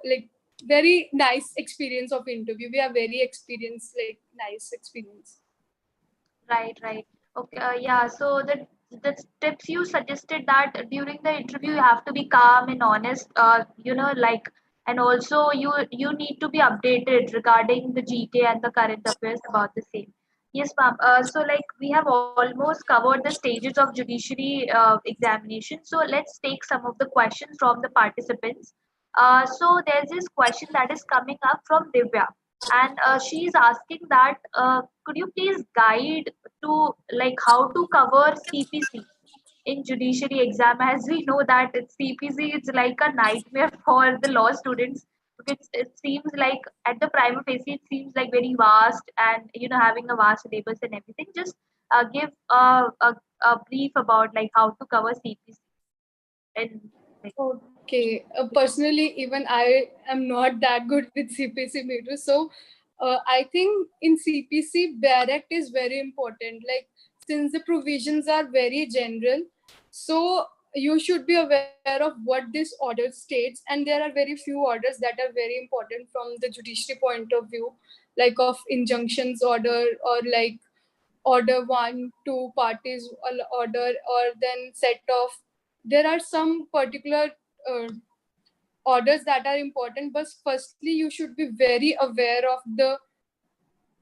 like very nice experience of interview. We are very experienced, like nice experience. Right, right. Okay, yeah. So the tips you suggested that during the interview you have to be calm and honest. Like, and also you need to be updated regarding the GK and the current affairs about the same. Yes, ma'am. So like we have almost covered the stages of judiciary examination. So let's take some of the questions from the participants. So there's this question that is coming up from Divya, and she's asking that could you please guide to like how to cover CPC in judiciary exam, as we know that CPC is like a nightmare for the law students, because it seems like at the prima facie it seems like very vast, and having a vast syllabus and everything. Just give a brief about like how to cover CPC and like. Okay. Personally, even I am not that good with CPC meters. So I think in CPC, Barrett is very important. Like, since the provisions are very general, so you should be aware of what this order states. And there are very few orders that are very important from the judiciary point of view, like of injunctions order or like order one, two parties order, or then set of. There are some particular uh, orders that are important, but firstly you should be very aware of the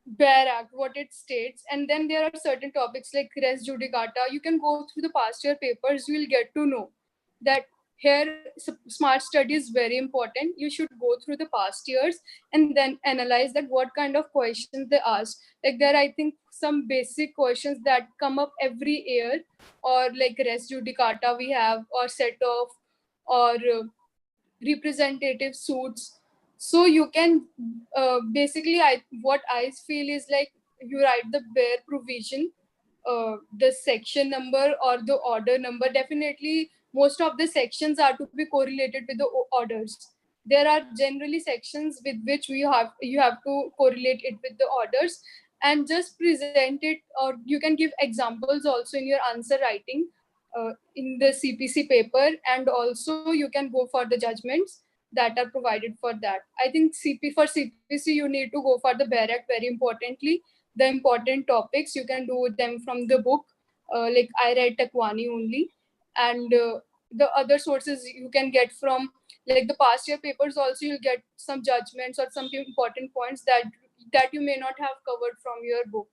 Bear Act, what it states, and then there are certain topics like res judicata. You can go through the past year papers, you will get to know that here smart study is very important. You should go through the past years and then analyze that what kind of questions they ask. Like there, I think some basic questions that come up every year, or like res judicata we have, or set off, or representative suits. So you can basically, what I feel is like you write the bare provision, the section number or the order number. Definitely most of the sections are to be correlated with the orders. There are generally sections with which you have to correlate it with the orders, and just present it, or you can give examples also in your answer writing in the CPC paper. And also you can go for the judgments that are provided for that. I think for CPC you need to go for the BEREC very importantly. The important topics you can do them from the book, like I read Takwani only, and the other sources you can get from like the past year papers. Also you'll get some judgments or some important points that you may not have covered from your book.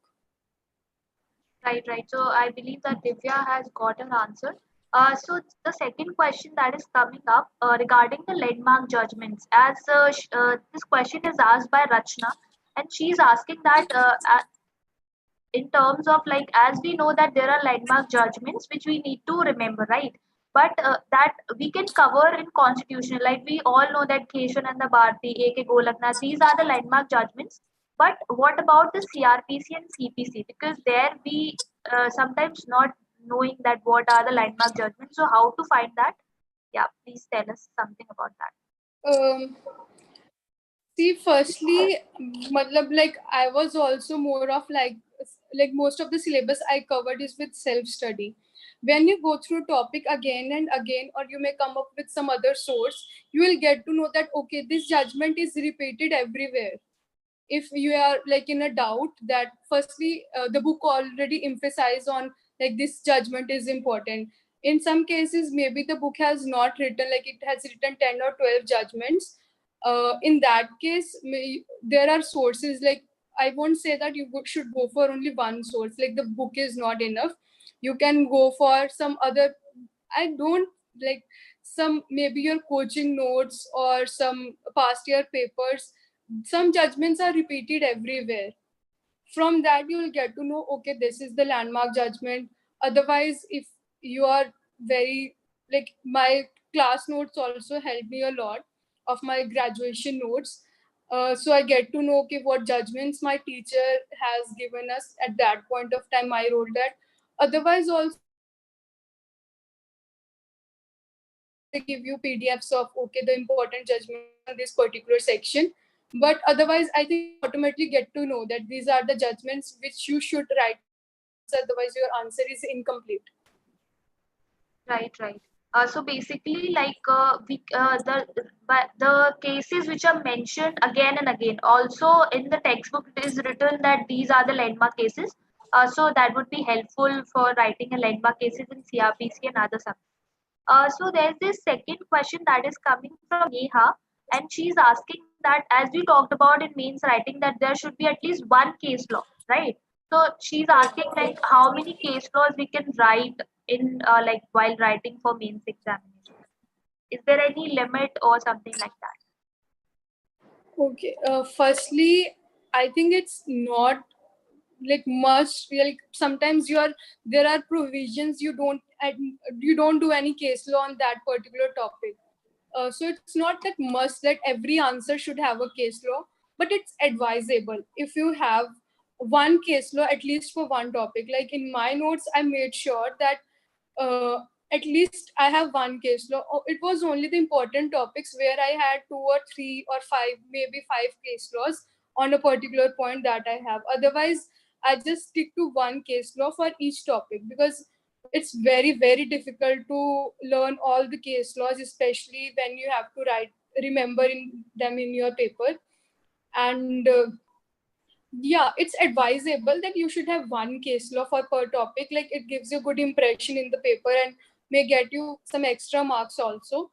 Right, right. So I believe that Divya has got an answer. So the second question that is coming up regarding the landmark judgments, as this question is asked by Rachna, and she's asking that in terms of like, as we know that there are landmark judgments which we need to remember, right? but that we can cover in constitutional. Like we all know that Keshan and the Bharti, A.K. Golaknath, these are the landmark judgments. But what about the CRPC and CPC? Because there we sometimes not knowing that what are the landmark judgments. So how to find that? Yeah, please tell us something about that. Um, See, firstly, matlab, like I was also more of like most of the syllabus I covered is with self-study. When you go through topic again and again, or you may come up with some other source, you will get to know that okay, this judgment is repeated everywhere. If you are like in a doubt, that firstly the book already emphasize on like this judgment is important. In some cases maybe the book has not written, like it has written 10 or 12 judgments. In that case there are sources, like I won't say that you should go for only one source, like the book is not enough. You can go for some other, I don't like, some maybe your coaching notes or some past year papers. Some judgments are repeated everywhere. From that you will get to know okay, this is the landmark judgment. Otherwise, if you are very like, my class notes also help me a lot of my graduation notes. So I get to know okay, what judgments my teacher has given us at that point of time I wrote that. Otherwise also they give you PDFs of okay, the important judgments on this particular section. But otherwise I think you automatically get to know that these are the judgments which you should write in your answer, otherwise your answer is incomplete. Right, right. So basically, like the cases which are mentioned again and again. Also in the textbook, it is written that these are the landmark cases. So that would be helpful for writing a landmark cases in CRPC and other subjects. So there's this second question that is coming from Neha, and she's asking that as we talked about in mains writing, that there should be at least one case law, right? So she's asking like how many case laws we can write in like while writing for mains examination. Is there any limit or something like that? Okay. Firstly, I think it's not like must. Like sometimes there are provisions you don't do any case law on that particular topic. So it's not that must that every answer should have a case law, but it's advisable if you have one case law at least for one topic. Like in my notes, I made sure that uh, at least I have one case law. It was only the important topics where I had two or three or five, maybe five case laws on a particular point that I have. Otherwise, I just stick to one case law for each topic because it's very, very difficult to learn all the case laws, especially when you have to remember them in your paper. And yeah, it's advisable that you should have one case law for per topic. Like it gives you good impression in the paper and may get you some extra marks also.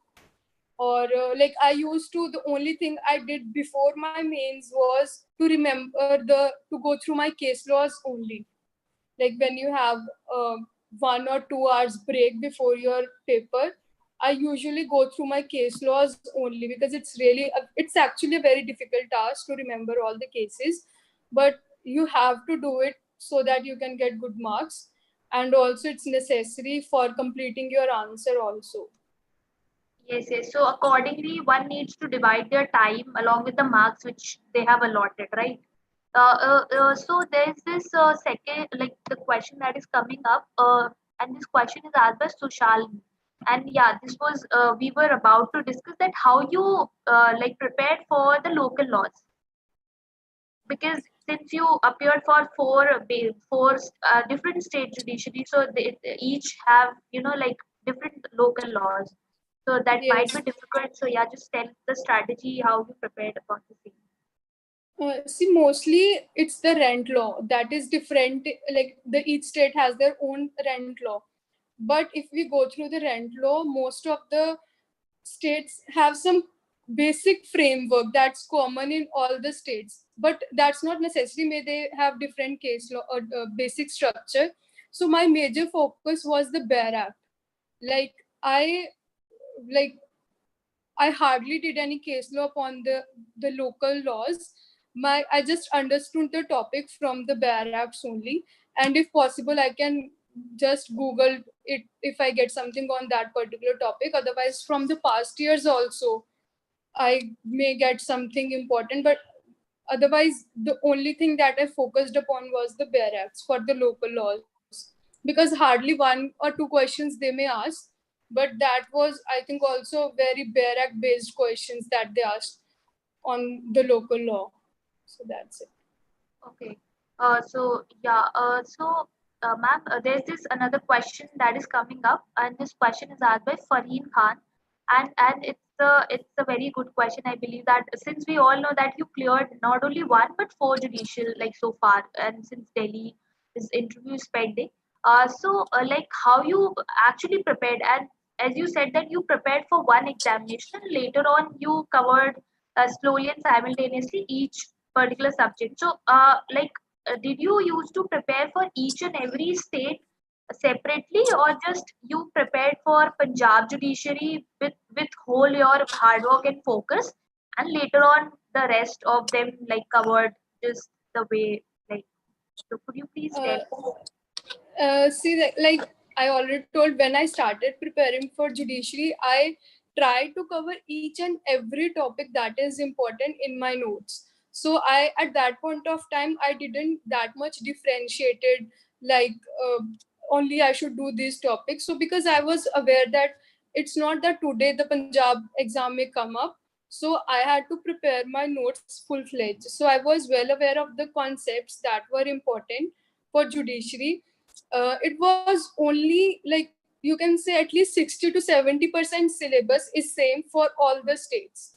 Or like I used to, the only thing I did before my mains was to remember to go through my case laws only. Like when you have 1 or 2 hours break before your paper, I usually go through my case laws only because it's actually a very difficult task to remember all the cases, but you have to do it so that you can get good marks, and also it's necessary for completing your answer also. Yes, yes. So accordingly, one needs to divide their time along with the marks which they have allotted, right? So there's this second, like the question that is coming up, and this question is asked by Sushalini. And yeah, this was we were about to discuss that how you like prepared for the local laws, because since you appeared for four different state judiciary, so they each have like different local laws, so that might be Yes. difficult. So yeah, just tell the strategy how you prepared about the same. See, mostly it's the rent law that is different. Like each state has their own rent law. But if we go through the rent law, most of the states have some basic framework that's common in all the states. But that's not necessary. May they have different case law or basic structure. So my major focus was the Bear Act. Like I like I hardly did any case law upon the local laws. I just understood the topic from the Bear Acts only, and if possible, I can just Google it if I get something on that particular topic. Otherwise, from the past years also, I may get something important, but otherwise, the only thing that I focused upon was the bare acts for the local laws, because hardly one or two questions they may ask, but that was, I think, also very bare act based questions that they asked on the local law. So that's it. Okay. So yeah. Ma'am, there's this another question that is coming up, and this question is asked by Fareen Khan, and it's a very good question. I believe that since we all know that you cleared not only one but four judicial like so far, and since Delhi is interview is pending, like how you actually prepared, and as you said that you prepared for one examination, and later on you covered slowly and simultaneously each particular subject. So, did you used to prepare for each and every state separately, or just you prepared for Punjab Judiciary with whole your hard work and focus, and later on the rest of them like covered just the way like. So, could you please tell? Uh, See, like I already told, when I started preparing for judiciary, I tried to cover each and every topic that is important in my notes. So I, at that point of time, I didn't that much differentiated like only I should do these topics. So because I was aware that it's not that today the Punjab exam may come up, so I had to prepare my notes full fledged. So I was well aware of the concepts that were important for judiciary. It was only like, you can say, at least 60 to 70% syllabus is same for all the states,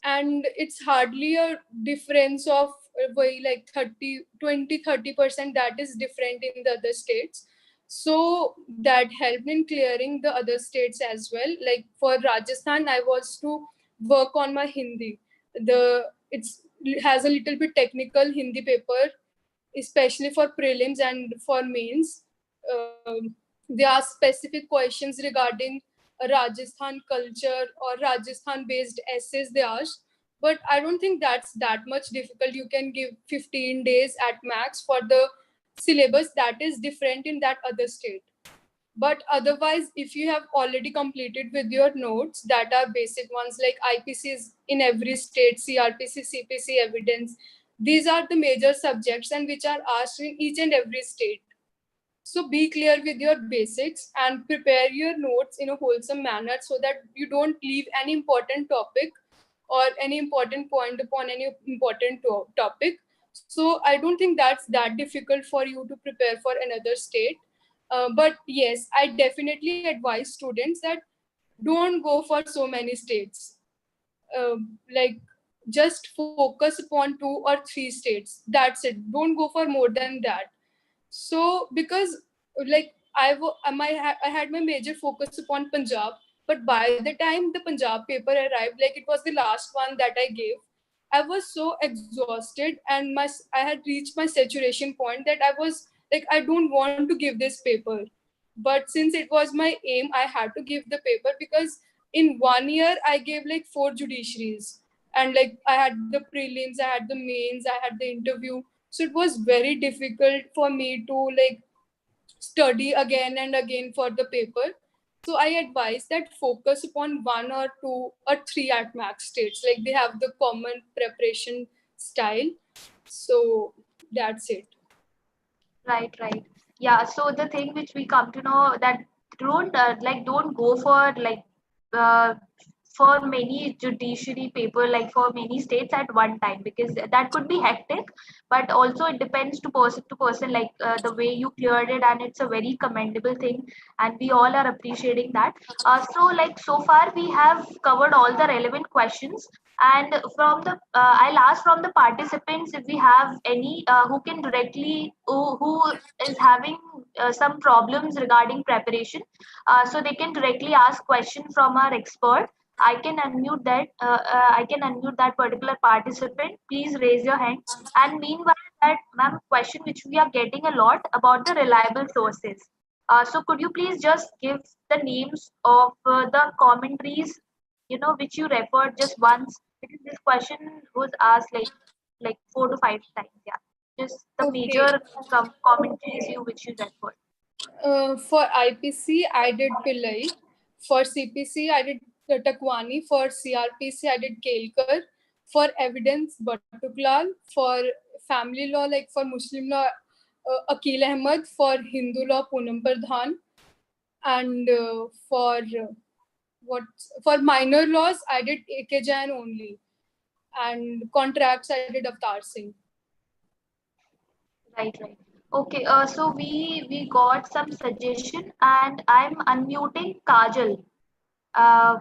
and it's hardly a difference of like 30% that is different in the other states. So that helped in clearing the other states as well. Like for Rajasthan, I was to work on my Hindi. The it's it has a little bit technical Hindi paper, especially for prelims and for mains. Um, there are specific questions regarding Rajasthan culture or Rajasthan based essays they ask. But I don't think that's that much difficult. You can give 15 days at max for the syllabus that is different in that other state. But otherwise, if you have already completed with your notes that are basic ones like IPCs in every state, CRPC, CPC evidence, these are the major subjects and which are asked in each and every state. So be clear with your basics and prepare your notes in a wholesome manner so that you don't leave any important topic or any important point upon any important topic. So I don't think that's that difficult for you to prepare for another state. But yes, I definitely advise students that don't go for so many states. Like just focus upon 2 or 3 states. That's it. Don't go for more than that. So because like I had my major focus upon Punjab, but by the time the Punjab paper arrived, like it was the last one that I gave, I was so exhausted and I had reached my saturation point that I was like, I don't want to give this paper. But since it was my aim, I had to give the paper because in 1 year I gave like 4 judiciaries, and like I had the prelims, I had the mains, I had the interview. So it was very difficult for me to like study again and again for the paper. So I advise that focus upon 1 or 2 or 3 at max states, like they have the common preparation style. So that's it. Right, right. Yeah, so the thing which we come to know that don't go uh, for many judiciary paper like for many states at one time, because that could be hectic, but also it depends to person like the way you cleared it, and it's a very commendable thing, and we all are appreciating that. So like so far we have covered all the relevant questions, and from the I'll ask from the participants if we have any who can directly who is having some problems regarding preparation, so they can directly ask question from our expert. I can unmute that particular participant. Please raise your hand. And meanwhile, that ma'am question which we are getting a lot about the reliable sources. So could you please just give the names of the commentaries, which you referred just once, because this question was asked like 4 to 5 times. Yeah, just the Okay. major commentaries you which you referred. For IPC, I did Pillai. For CPC, I did Takwani. For CRPC, I did Kelkar. For evidence, Batuklal. For family law, like for Muslim law, Akil Ahmed. For Hindu law, Poonam Pradhan. And for minor laws, I did AK Jain only. And contracts, I did Avtar Singh. Right, right. Okay, so we got some suggestion, and I'm unmuting Kajal. Uh,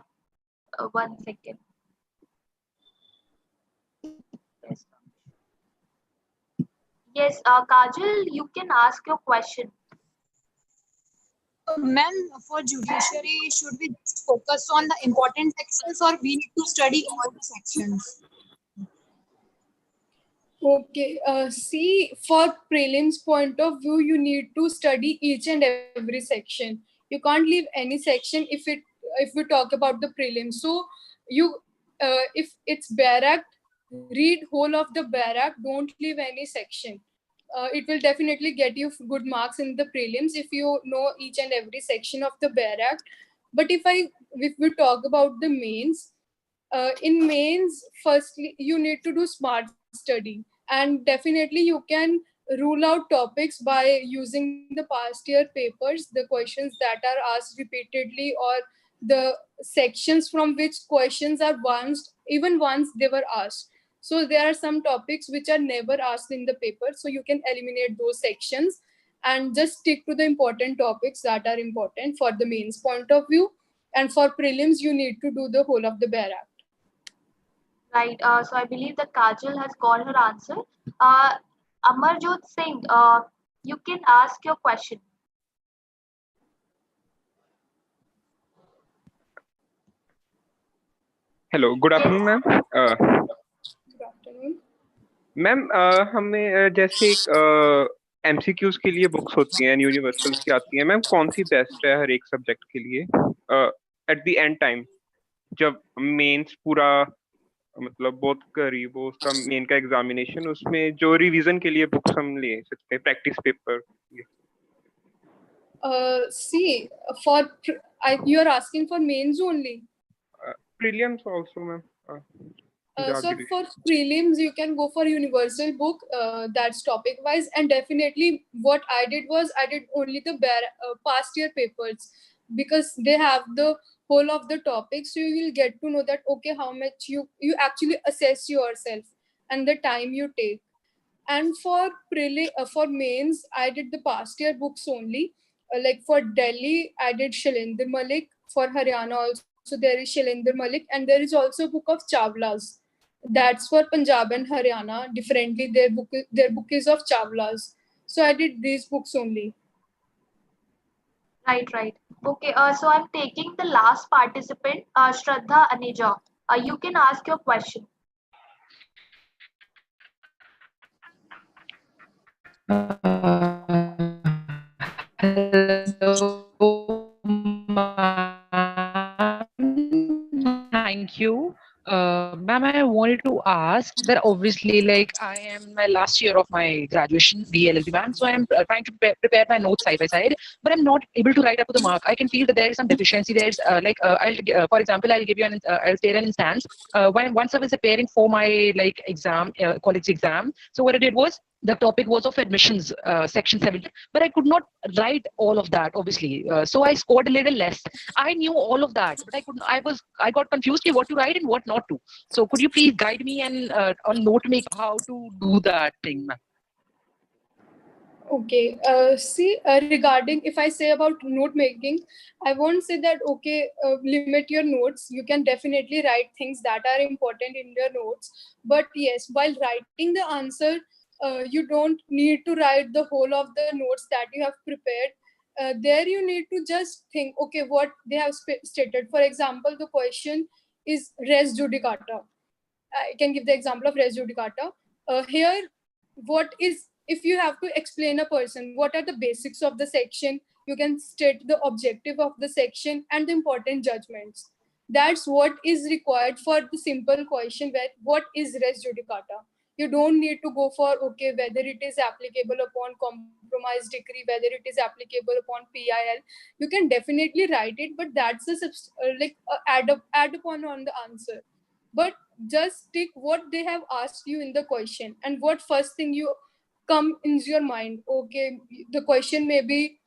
1 second. Yes, yes, Kajal, you can ask your question. Ma'am, for judiciary, should we just focus on the important sections or we need to study all the sections? Okay, see, for prelims point of view, you need to study each and every section. You can't leave any section if we talk about the prelims. So you, if it's Barak, read whole of the Barak. Don't leave any section. It will definitely get you good marks in the prelims if you know each and every section of the Barak. But if we talk about the mains, in mains, firstly you need to do smart study, and definitely you can rule out topics by using the past year papers, the questions that are asked repeatedly, or the sections from which questions are once they were asked. So there are some topics which are never asked in the paper, so you can eliminate those sections and just stick to the important topics that are important for the mains point of view. And for prelims, you need to do the whole of the Barak. Right. So I believe that Kajal has got her answer. Amarjot Singh, you can ask your question. Hello good afternoon ma'am Good afternoon. Ma'am हमें जैसे MCQs के लिए books होती हैं universals की आती हैं ma'am कौन सी बेस्ट है हर एक सब्जेक्ट के लिए एट द एंड टाइम जब मेंस पूरा मतलब बहुत करीब हो उसका मेन का एग्जामिनेशन उसमें जो रिवीजन के लिए बुक्स हम ले सकते हैं practice paper See, you are asking for mains only. prelims also ma'am So for prelims, you can go for universal book. That's topic wise, and definitely what I did was I did only the past year papers, because they have the whole of the topics. So you will get to know that okay, how much you actually assess yourself and the time you take. And for mains, I did the past year books only. Like for Delhi, I did Shailendra Malik. For Haryana also there is Shailendra Malik, and there is also a book of Chawlas. That's for Punjab and Haryana. Differently, their book is of Chawlas. So I did these books only. Right, right. Okay. So I'm taking the last participant, Shraddha Aneja. You can ask your question. Hello, ma'am. Thank you. Ma'am, I wanted to ask that obviously, like, I am my last year of my graduation, DLLB, ma'am. So I am trying to prepare my notes side by side, but I'm not able to write up to the mark. I can feel that there is some deficiency. There's for example, I'll give you I'll state an instance. Once I was preparing for my like exam, college exam. So what I did was the topic was of admissions, section 7, but I could not write all of that, obviously. So I scored a little less. I knew all of that, but I got confused what to write and what not to. So could you please guide me and on note make how to do that thing, ma'am? Okay. See, regarding if I say about note making, I won't say that okay, limit your notes. You can definitely write things that are important in your notes. But yes, while writing the answer, you don't need to write the whole of the notes that you have prepared. There you need to just think, okay, what they have stated. For example, the question is res judicata. I can give the example of res judicata. Here, what is, if you have to explain a person, what are the basics of the section? You can state the objective of the section and the important judgments. That's what is required for the simple question where what is res judicata. You don't need to go for, okay, whether it is applicable upon compromise decree, whether it is applicable upon PIL. You can definitely write it, but that's add upon on the answer. But just stick what they have asked you in the question, and what first thing you come into your mind. Okay, the question may be,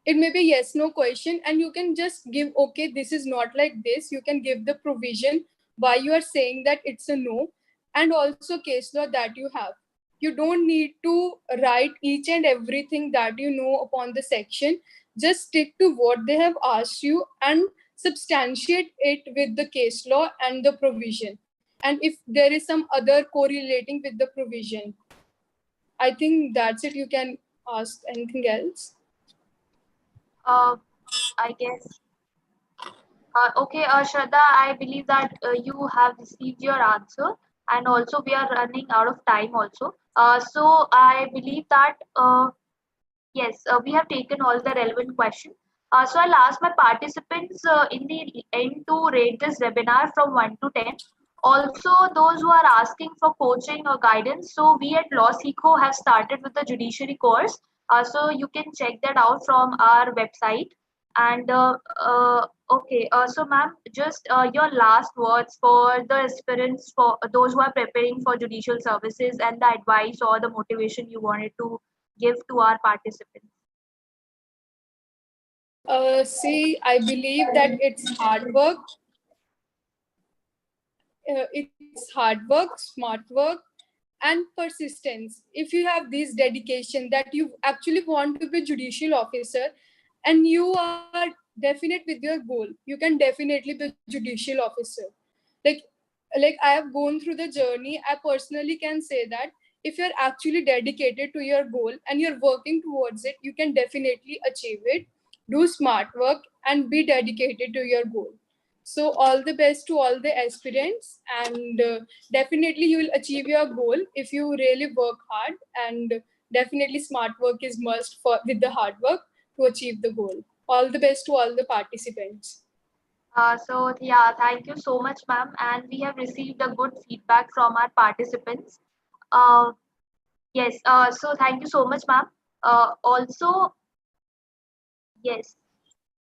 it may be yes no question, and you can just give, okay, this is not like this. You can give the provision why you are saying that it's a no, and also case law that you have. You don't need to write each and everything that you know upon the section. Just stick to what they have asked you and substantiate it with the case law and the provision, and if there is some other correlating with the provision. I think that's it. You can ask anything else. I guess. Okay, Shraddha, I believe that you have received your answer, and also we are running out of time also. So I believe that yes, we have taken all the relevant questions. So I'll ask my participants in the end to rate this webinar from 1 to 10. Also, those who are asking for coaching or guidance, so we at LawSikho have started with the judiciary course. So you can check that out from our website. And okay, so ma'am, just your last words for the aspirants, for those who are preparing for judicial services, and the advice or the motivation you wanted to give to our participants. See, I believe that it's hard work. It's hard work, smart work, and persistence. If you have this dedication that you actually want to be judicial officer, and you are definite with your goal, you can definitely be judicial officer. Like, like I have gone through the journey. I personally can say that if you're actually dedicated to your goal and you're working towards it, you can definitely achieve it. Do smart work and be dedicated to your goal. So all the best to all the aspirants, and definitely you will achieve your goal if you really work hard, and definitely smart work is must for with the hard work to achieve the goal. All the best to all the participants. So yeah, thank you so much, ma'am. And we have received a good feedback from our participants. Uh, yes. So thank you so much, ma'am. Also, yes.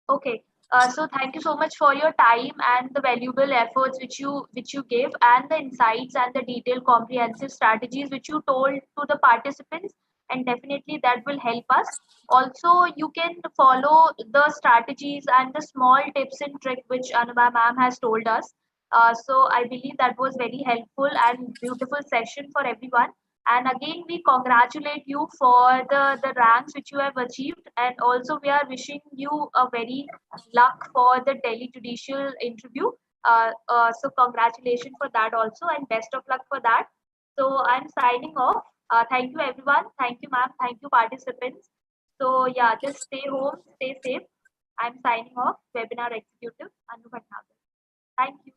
Okay. So thank you so much for your time and the valuable efforts which you gave, and the insights and the detailed comprehensive strategies which you told to the participants, and definitely that will help us. Also, you can follow the strategies and the small tips and trick which Anubha ma'am has told us. So I believe that was very helpful and beautiful session for everyone. And again, we congratulate you for the ranks which you have achieved. And also, we are wishing you a very luck for the Delhi Judicial interview. So congratulations for that also, and best of luck for that. So I'm signing off. Thank you, everyone. Thank you, ma'am. Thank you, participants. So yeah, just stay home, stay safe. I'm signing off. Webinar Executive Anu Bhatnagar. Thank you.